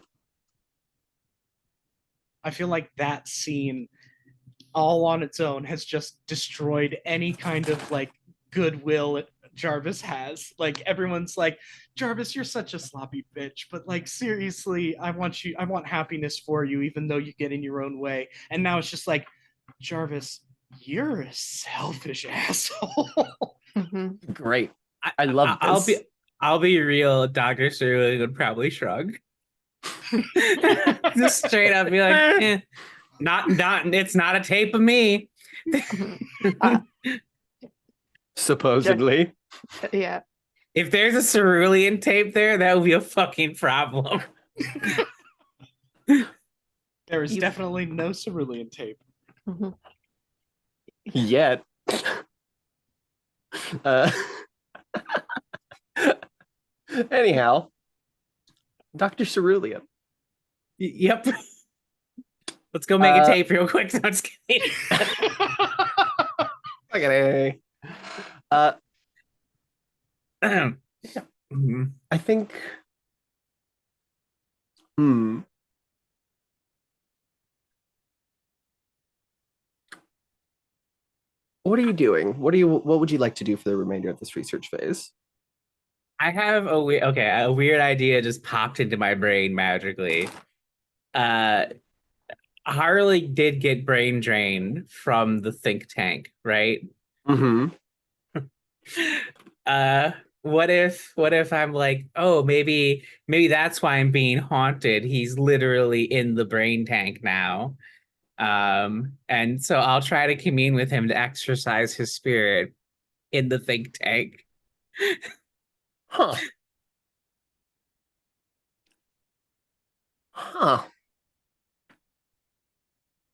I feel like that scene all on its own has just destroyed any kind of like goodwill Jarvis has. Like everyone's like, Jarvis, you're such a sloppy bitch, but like seriously, I want happiness for you, even though you get in your own way. And now it's just like, Jarvis, you're a selfish asshole. Mm-hmm. Great. I love this. I'll be real. Dr. Cerulli would probably shrug. Just straight up be like, not it's not a tape of me. Supposedly. Yeah. If there's a cerulean tape there, that would be a fucking problem. There is definitely no cerulean tape. Mm-hmm. Yet. Anyhow, Dr. Cerulean. Yep. Let's go make a tape real quick. No, I'm just kidding. Okay. I think. What are you doing? What would you like to do for the remainder of this research phase? I have a weird idea just popped into my brain magically. Harley did get brain drained from the think tank, right? Mm-hmm. What if I'm like, oh, maybe that's why I'm being haunted. He's literally in the brain tank now. And so I'll try to commune with him to exercise his spirit in the think tank. Huh.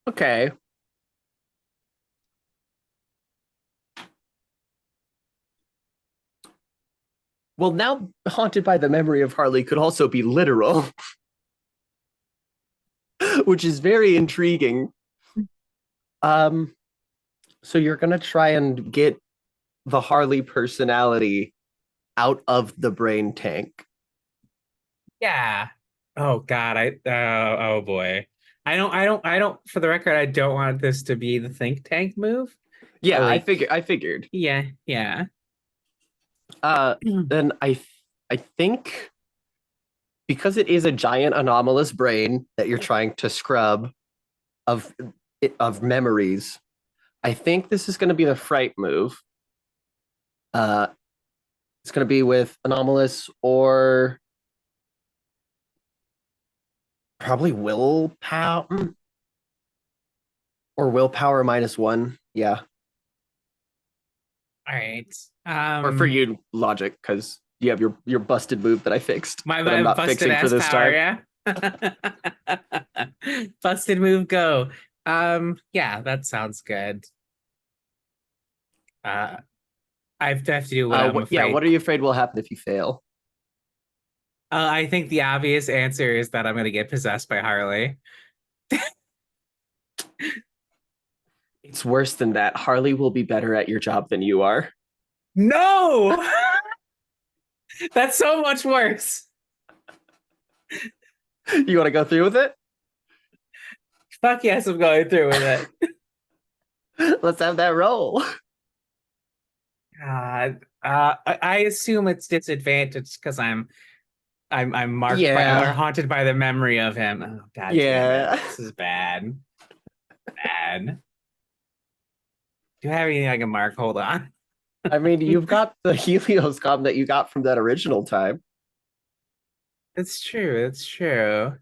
Okay. Well, now haunted by the memory of Harley could also be literal, which is very intriguing. So you're gonna try and get the Harley personality out of the brain tank. Yeah. Oh God. Oh boy. I don't. For the record, I don't want this to be the think tank move. Yeah, Like, I figured. yeah, yeah. Then I think because it is a giant anomalous brain that you're trying to scrub of of memories, I think this is going to be the fright move. It's going to be with anomalous or probably willpower or willpower -1. Yeah, All right. or for you logic because you have your busted move that I fixed My that I'm not busted fixing for ass this power, time. yeah. Busted move, go. Yeah, that sounds good. I have to do what I'm Yeah, afraid. what are you afraid will happen if you fail? I think the obvious answer is that I'm going to get possessed by Harley. It's worse than that. Harley will be better at your job than you are. No! That's so much worse. You want to go through with it? Fuck yes, I'm going through with it. Let's have that roll. God, I assume it's disadvantaged because I'm marked by Yeah. or haunted by the memory of him. Oh, God damn Yeah. it. This is bad. Bad. Do you have anything I can mark? Hold on. I mean, you've got the Helios com that you got from that original time. It's true. It's true.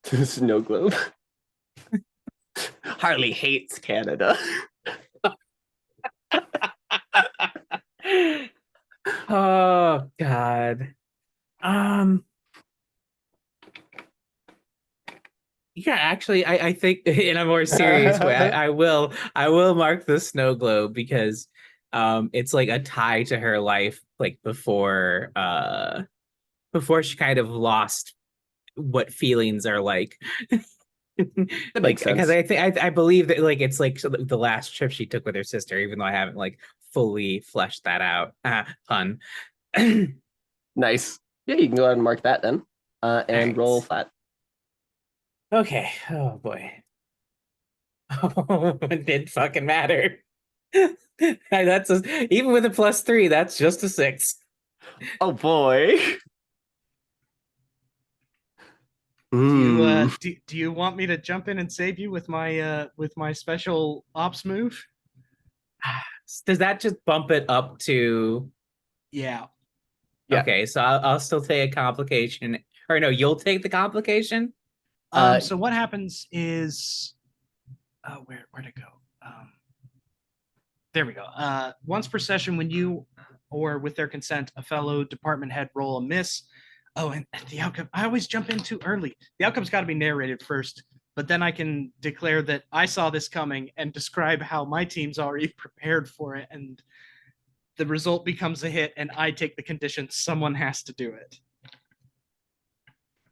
Snow globe. Harley hates Canada. Oh God. Yeah, actually, I think in a more serious way, I will mark the snow globe because it's like a tie to her life, like before she kind of lost what feelings are like. That Like makes sense. because I think I believe that like it's like the last trip she took with her sister, even though I haven't like fully fleshed that out. Pun. Nice. Yeah, you can go ahead and mark that then. And Right. roll flat. Okay. Oh boy. Oh, it didn't fucking matter. That's even with a +3, that's just a 6. Oh boy. Do you want me to jump in and save you with my special ops move? Does that just bump it up to? Yeah. Yeah. Okay, so I'll still take a complication, or no, you'll take the complication. So what happens is, where'd it go? There we go. Once per session, when you or with their consent, a fellow department head roll a miss. Oh, and the outcome. I always jump in too early. The outcome's got to be narrated first, but then I can declare that I saw this coming and describe how my team's already prepared for it, and the result becomes a hit, and I take the condition. Someone has to do it.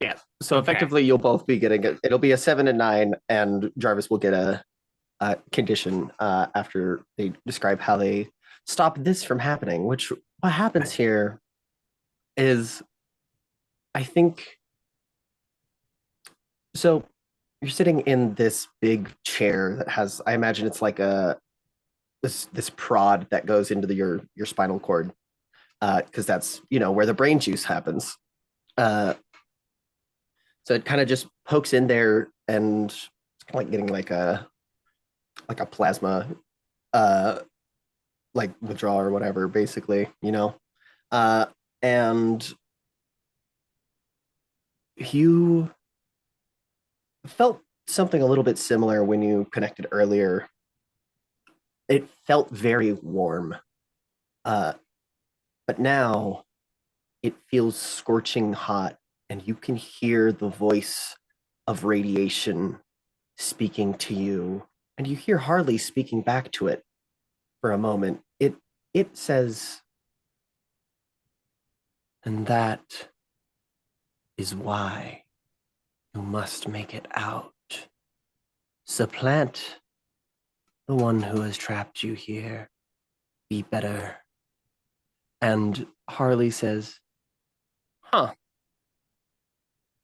Yeah. So Okay. effectively, you'll both be getting it. It'll be a 7 and 9, and Jarvis will get a condition after they describe how they stop this from happening. Which what happens here is, I think, so you're sitting in this big chair that has, I imagine it's like this prod that goes into your spinal cord, because that's where the brain juice happens. So it kind of just pokes in there, and it's kind of like getting like a plasma like withdrawal or whatever, basically, and you felt something a little bit similar when you connected earlier. It felt very warm, but now it feels scorching hot, and you can hear the voice of radiation speaking to you, and you hear Harley speaking back to it for a moment. It says, and that is why you must make it out. Supplant the one who has trapped you here. Be better. And Harley says, huh.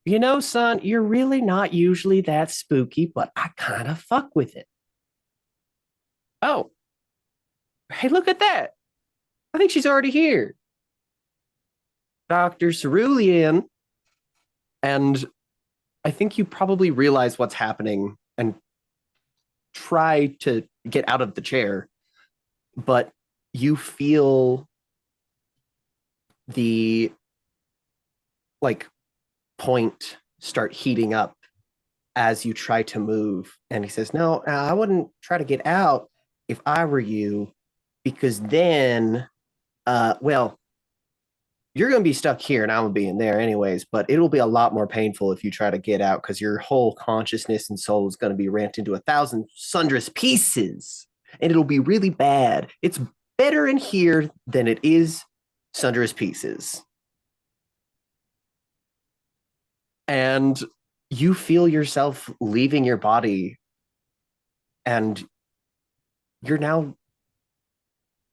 You know, son, you're really not usually that spooky, but I kind of fuck with it. Oh, hey, look at that. I think she's already here. Dr. Cerulean. And I think you probably realize what's happening and try to get out of the chair, but you feel the like point start heating up as you try to move. And he says, no, I wouldn't try to get out if I were you, because then, well, you're going to be stuck here and I'm going to be in there anyways, but it'll be a lot more painful if you try to get out because your whole consciousness and soul is going to be rent into 1,000 sundrous pieces and it'll be really bad. It's better in here than it is sundrous pieces. And you feel yourself leaving your body and you're now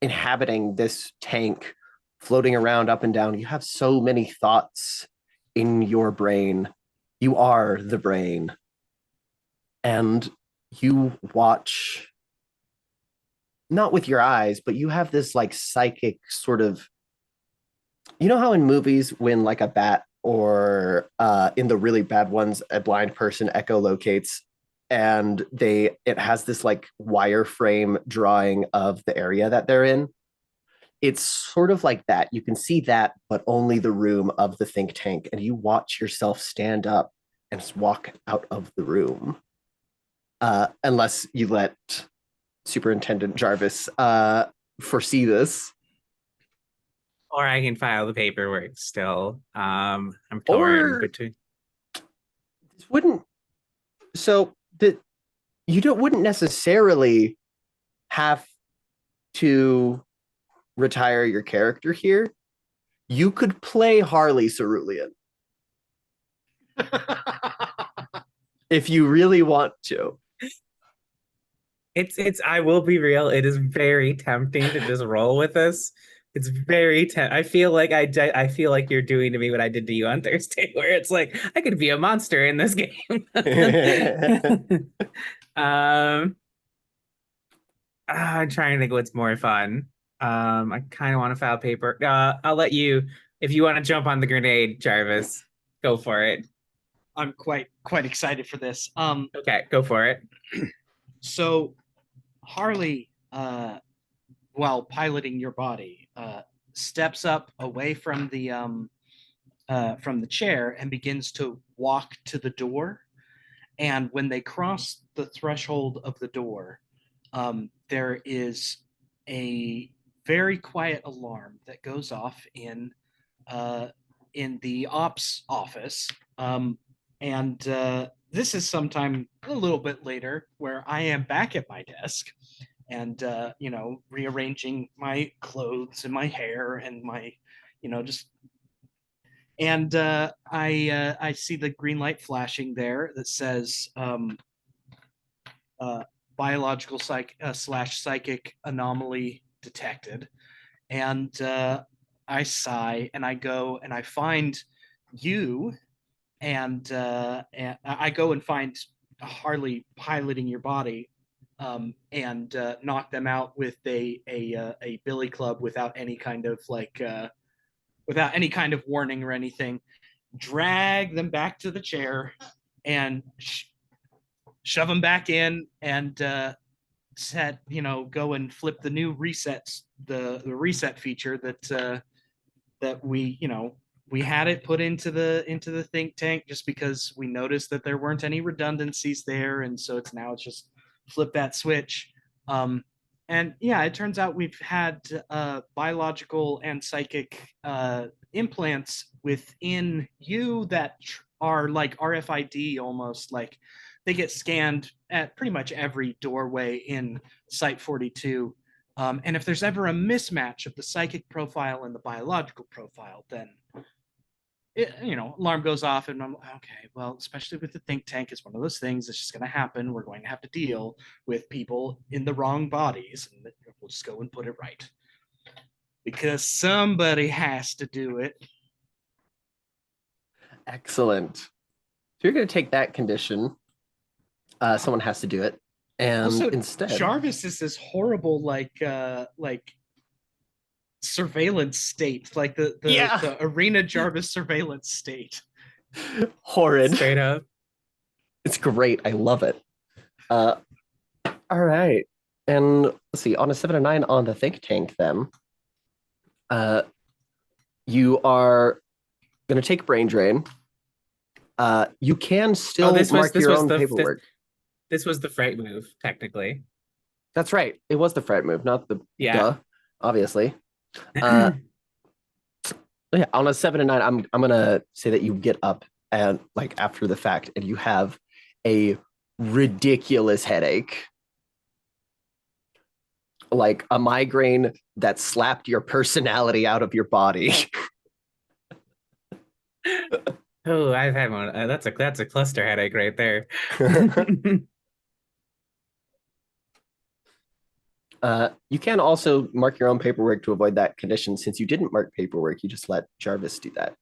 inhabiting this tank, floating around up and down. You have so many thoughts in your brain. You are the brain. And you watch, not with your eyes, but you have this like psychic sort of, you know how in movies when like a bat or in the really bad ones, a blind person echolocates and it has this like wireframe drawing of the area that they're in. It's sort of like that. You can see that, but only the room of the think tank. And you watch yourself stand up and walk out of the room. Unless you let Superintendent Jarvis foresee this. Or I can file the paperwork still. I'm torn between. This wouldn't. So that you wouldn't necessarily have to retire your character here. You could play Harley Cerulean if you really want to. It's I will be real, it is very tempting to just roll with this. It's very I feel like I feel like you're doing to me what I did to you on Thursday, where it's like I could be a monster in this game. I'm trying to think what's more fun. I kind of want to file paper. I'll let you, if you want to jump on the grenade, Jarvis, go for it. I'm quite excited for this. Okay, go for it. So Harley, while piloting your body, steps up away from the chair and begins to walk to the door. And when they cross the threshold of the door, there is a very quiet alarm that goes off in the ops office. And this is sometime a little bit later where I am back at my desk and, rearranging my clothes and my hair and my, just. And I see the green light flashing there that says biological slash psychic anomaly detected. And I sigh and I go and I find you and I go and find Harley piloting your body and knock them out with a billy club without any kind of without any kind of warning or anything. Drag them back to the chair and shove them back in and go and flip the new resets, the reset feature that we had it put into the think tank just because we noticed that there weren't any redundancies there, and so it's just flip that switch. And yeah, it turns out we've had biological and psychic implants within you that are like RFID almost, like they get scanned at pretty much every doorway in Site 42. And if there's ever a mismatch of the psychic profile and the biological profile, then alarm goes off, and I'm okay. Well, especially with the think tank, it's one of those things that's just going to happen. We're going to have to deal with people in the wrong bodies, and we'll just go and put it right. because somebody has to do it. Excellent. So you're going to take that condition. Someone has to do it. And Also, instead, Jarvis is this horrible like surveillance state, like the arena Jarvis surveillance state. horrid. Straight up. It's great. I love it. All right. And let's see, on a 7 and 9 on the think tank, then, you are going to take brain drain. You can still mark your own paperwork. This was the fright move, technically. That's right. It was the fright move, not the Yeah. obviously. Yeah, on a 7 and 9, I'm gonna say that you get up and like after the fact, and you have a ridiculous headache. Like a migraine that slapped your personality out of your body. Oh, I've had one. That's a cluster headache right there. You can also mark your own paperwork to avoid that condition. Since you didn't mark paperwork, you just let Jarvis do that.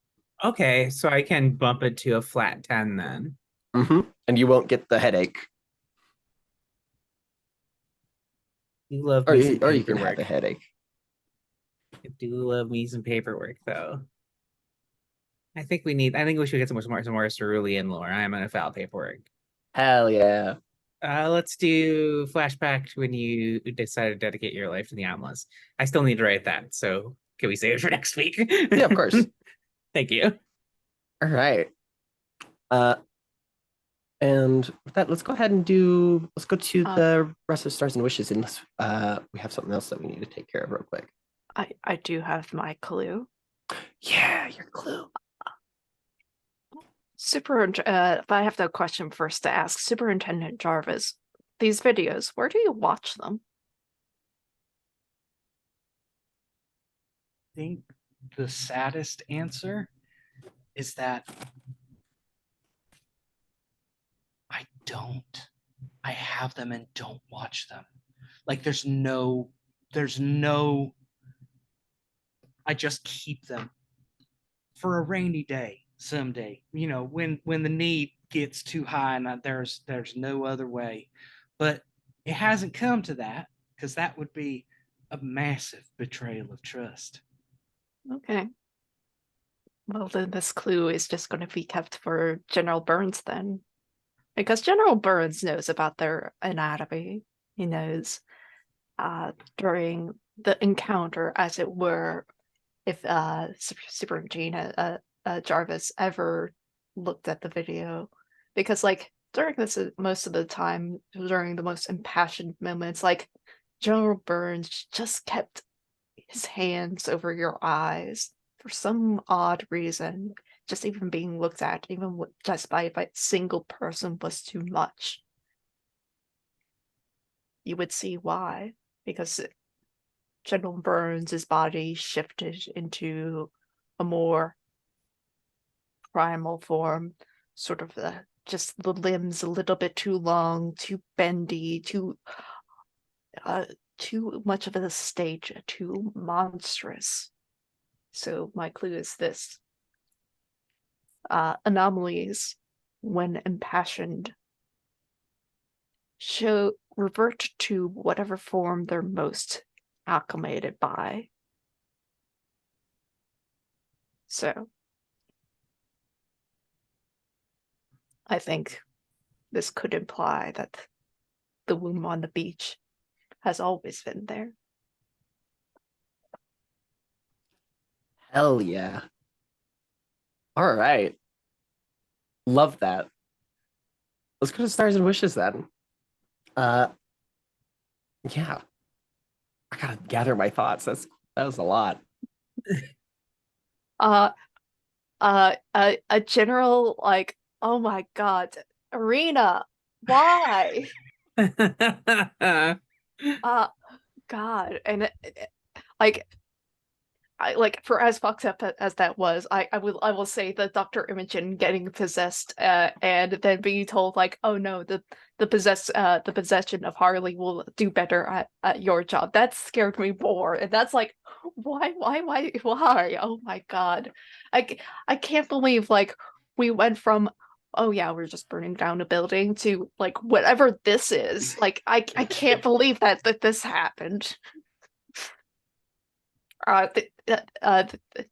Okay, so I can bump it to a flat 10 then. And you won't get the headache. You love Or me some you can have paperwork. a headache. I do love me some paperwork, though. I think we should get some more cerulean lore. I am gonna file paperwork. Hell yeah. Let's do flashback to when you decided to dedicate your life to the anomalies. I still need to write that, so can we save it for next week? Yeah, of course. Thank you. All right. And with that, let's go to the rest of Stars and Wishes, unless we have something else that we need to take care of real quick. I do have my clue. Yeah, your clue. If I have the question first to ask, Superintendent Jarvis, these videos, where do you watch them? I think the saddest answer is that I don't. I have them and don't watch them. Like there's no I just keep them for a rainy day someday. You know, when the need gets too high and there's no other way. But it hasn't come to that, because that would be a massive betrayal of trust. Okay. Well, then this clue is just going to be kept for General Burns then. Because General Burns knows about their anatomy. He knows during the encounter, as it were, if Superintendent Jarvis ever looked at the video. Because, like, during this, most of the time, during the most impassioned moments, like, General Burns just kept his hands over your eyes for some odd reason. Just even being looked at, even just by a single person, was too much. You would see why, because General Burns' body shifted into a more primal form, sort of just the limbs a little bit too long, too bendy, too much of a stage, too monstrous. So my clue is this. Anomalies, when impassioned, revert to whatever form they're most acclimated by. So I think this could imply that the womb on the beach has always been there. Hell yeah. All right. Love that. Let's go to Stars and Wishes then. Yeah. I gotta gather my thoughts. That was a lot. A general, like, oh my god, Arena, why? God, and like, for as fucked up as that was, I will say that Dr. Imogen getting possessed, and then being told like, oh no, the possession of Harley will do better at your job. That scared me more, and that's like, Why? Oh my God. I can't believe like we went from, oh yeah, we're just burning down a building to like whatever this is. Like I can't believe that this happened.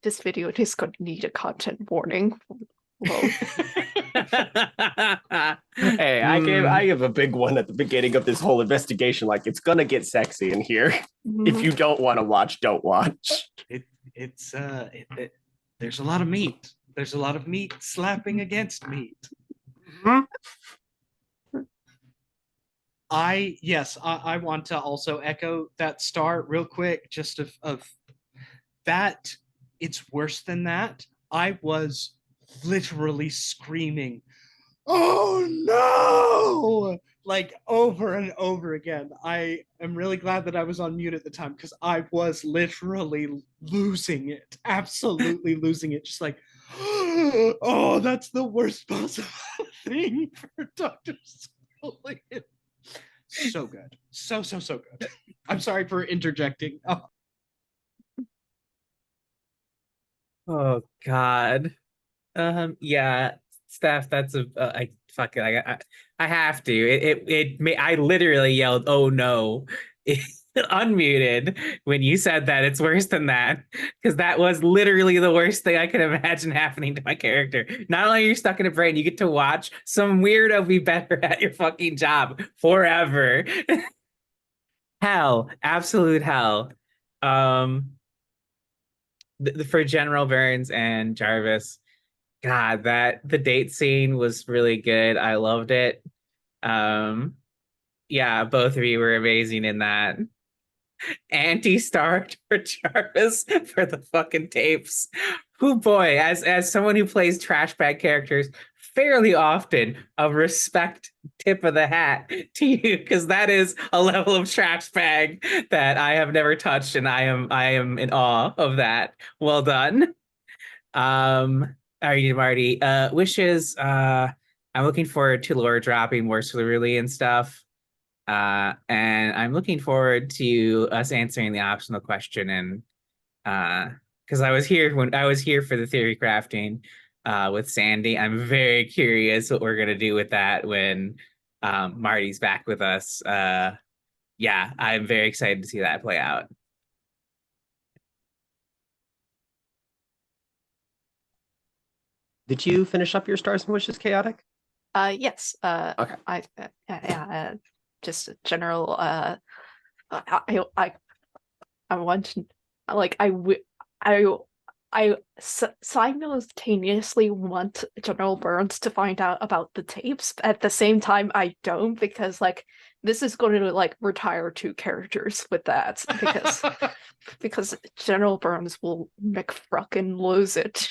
This video is going to need a content warning. Whoa. Hey, I give a big one at the beginning of this whole investigation. Like, it's gonna get sexy in here. If you don't want to watch, don't watch. There's a lot of meat. There's a lot of meat slapping against meat. I want to also echo that star real quick, just of that. It's worse than that. I was literally screaming, "Oh no!" like over and over again. I am really glad that I was on mute at the time because I was literally losing it, absolutely losing it. Just like, oh, that's the worst possible thing for Dr. Scullion. So good. So good. I'm sorry for interjecting. Oh God. Yeah, Steph, that's a I fuck it. I have to. I literally yelled, "Oh no." Unmuted when you said that. It's worse than that because that was literally the worst thing I could imagine happening to my character. Not only are you stuck in a brain, you get to watch some weirdo be better at your fucking job forever. Hell, absolute hell. For General Burns and Jarvis, God, that the date scene was really good. I loved it. Yeah, both of you were amazing in that. Anti-star for Jarvis for the fucking tapes. Oh boy, as someone who plays trash bag characters fairly often, a respect tip of the hat to you because that is a level of trash bag that I have never touched, and I am in awe of that. Well done. All right, Marty. Wishes. I'm looking forward to Laura dropping more slowly and stuff. And I'm looking forward to us answering the optional question, and because I was here for the theory crafting with Sandy. I'm very curious what we're gonna do with that when Marty's back with us. Yeah, I'm very excited to see that play out. Did you finish up your stars and wishes, Chaotic? Yes. Okay. Just a general. I want to, like, I simultaneously want General Burns to find out about the tapes. At the same time, I don't, because like this is going to like retire two characters with that because General Burns will McFruckin' lose it.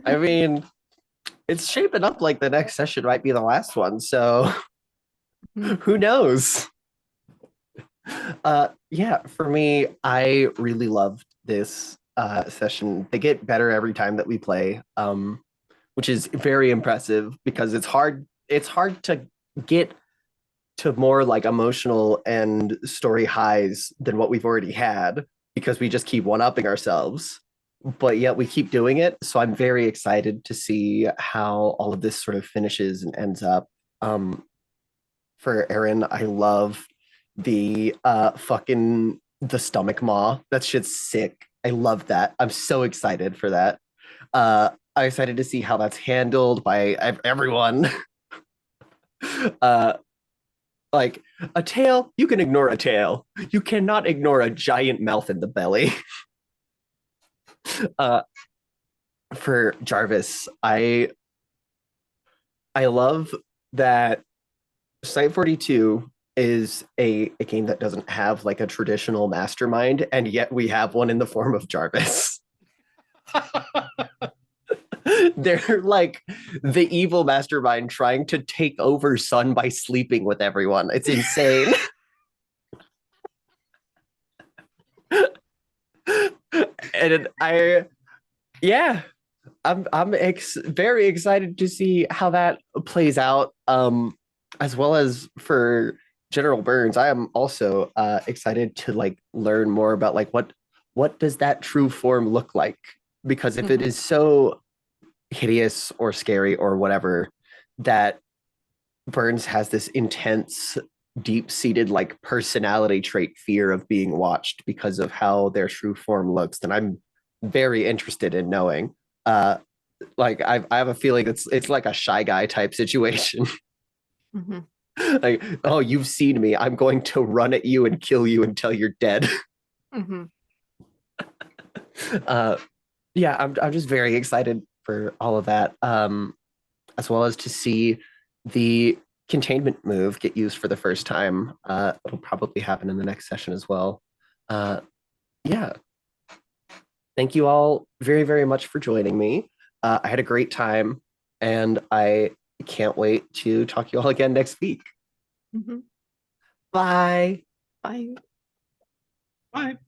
I mean, it's shaping up like the next session might be the last one, so who knows? Yeah, for me, I really loved this session. They get better every time that we play, which is very impressive because it's hard to get to more like emotional and story highs than what we've already had because we just keep one-upping ourselves. But yet we keep doing it. So I'm very excited to see how all of this sort of finishes and ends up. For Aaron, I love the fucking the stomach maw. That shit's sick. I love that. I'm so excited for that. I'm excited to see how that's handled by everyone. Like a tail, you can ignore a tail. You cannot ignore a giant mouth in the belly. For Jarvis, I love that Site 42 is a game that doesn't have like a traditional mastermind, and yet we have one in the form of Jarvis. They're like the evil mastermind trying to take over Sun by sleeping with everyone. It's insane. And I'm very excited to see how that plays out, as well as for General Burns, I am also excited to like learn more about like what does that true form look like? Because if it is so hideous or scary or whatever that Burns has this intense, deep-seated like personality trait fear of being watched because of how their true form looks, then I'm very interested in knowing. Like I have a feeling it's like a Shy Guy type situation. Mhm. Like, oh, you've seen me. I'm going to run at you and kill you until you're dead. Mhm. uh, yeah, I'm just very excited for all of that, as well as to see the containment move get used for the first time. It'll probably happen in the next session as well. Yeah, thank you all very, very much for joining me. I had a great time, and I can't wait to talk to you all again next week. Mhm. Bye. Bye. Bye.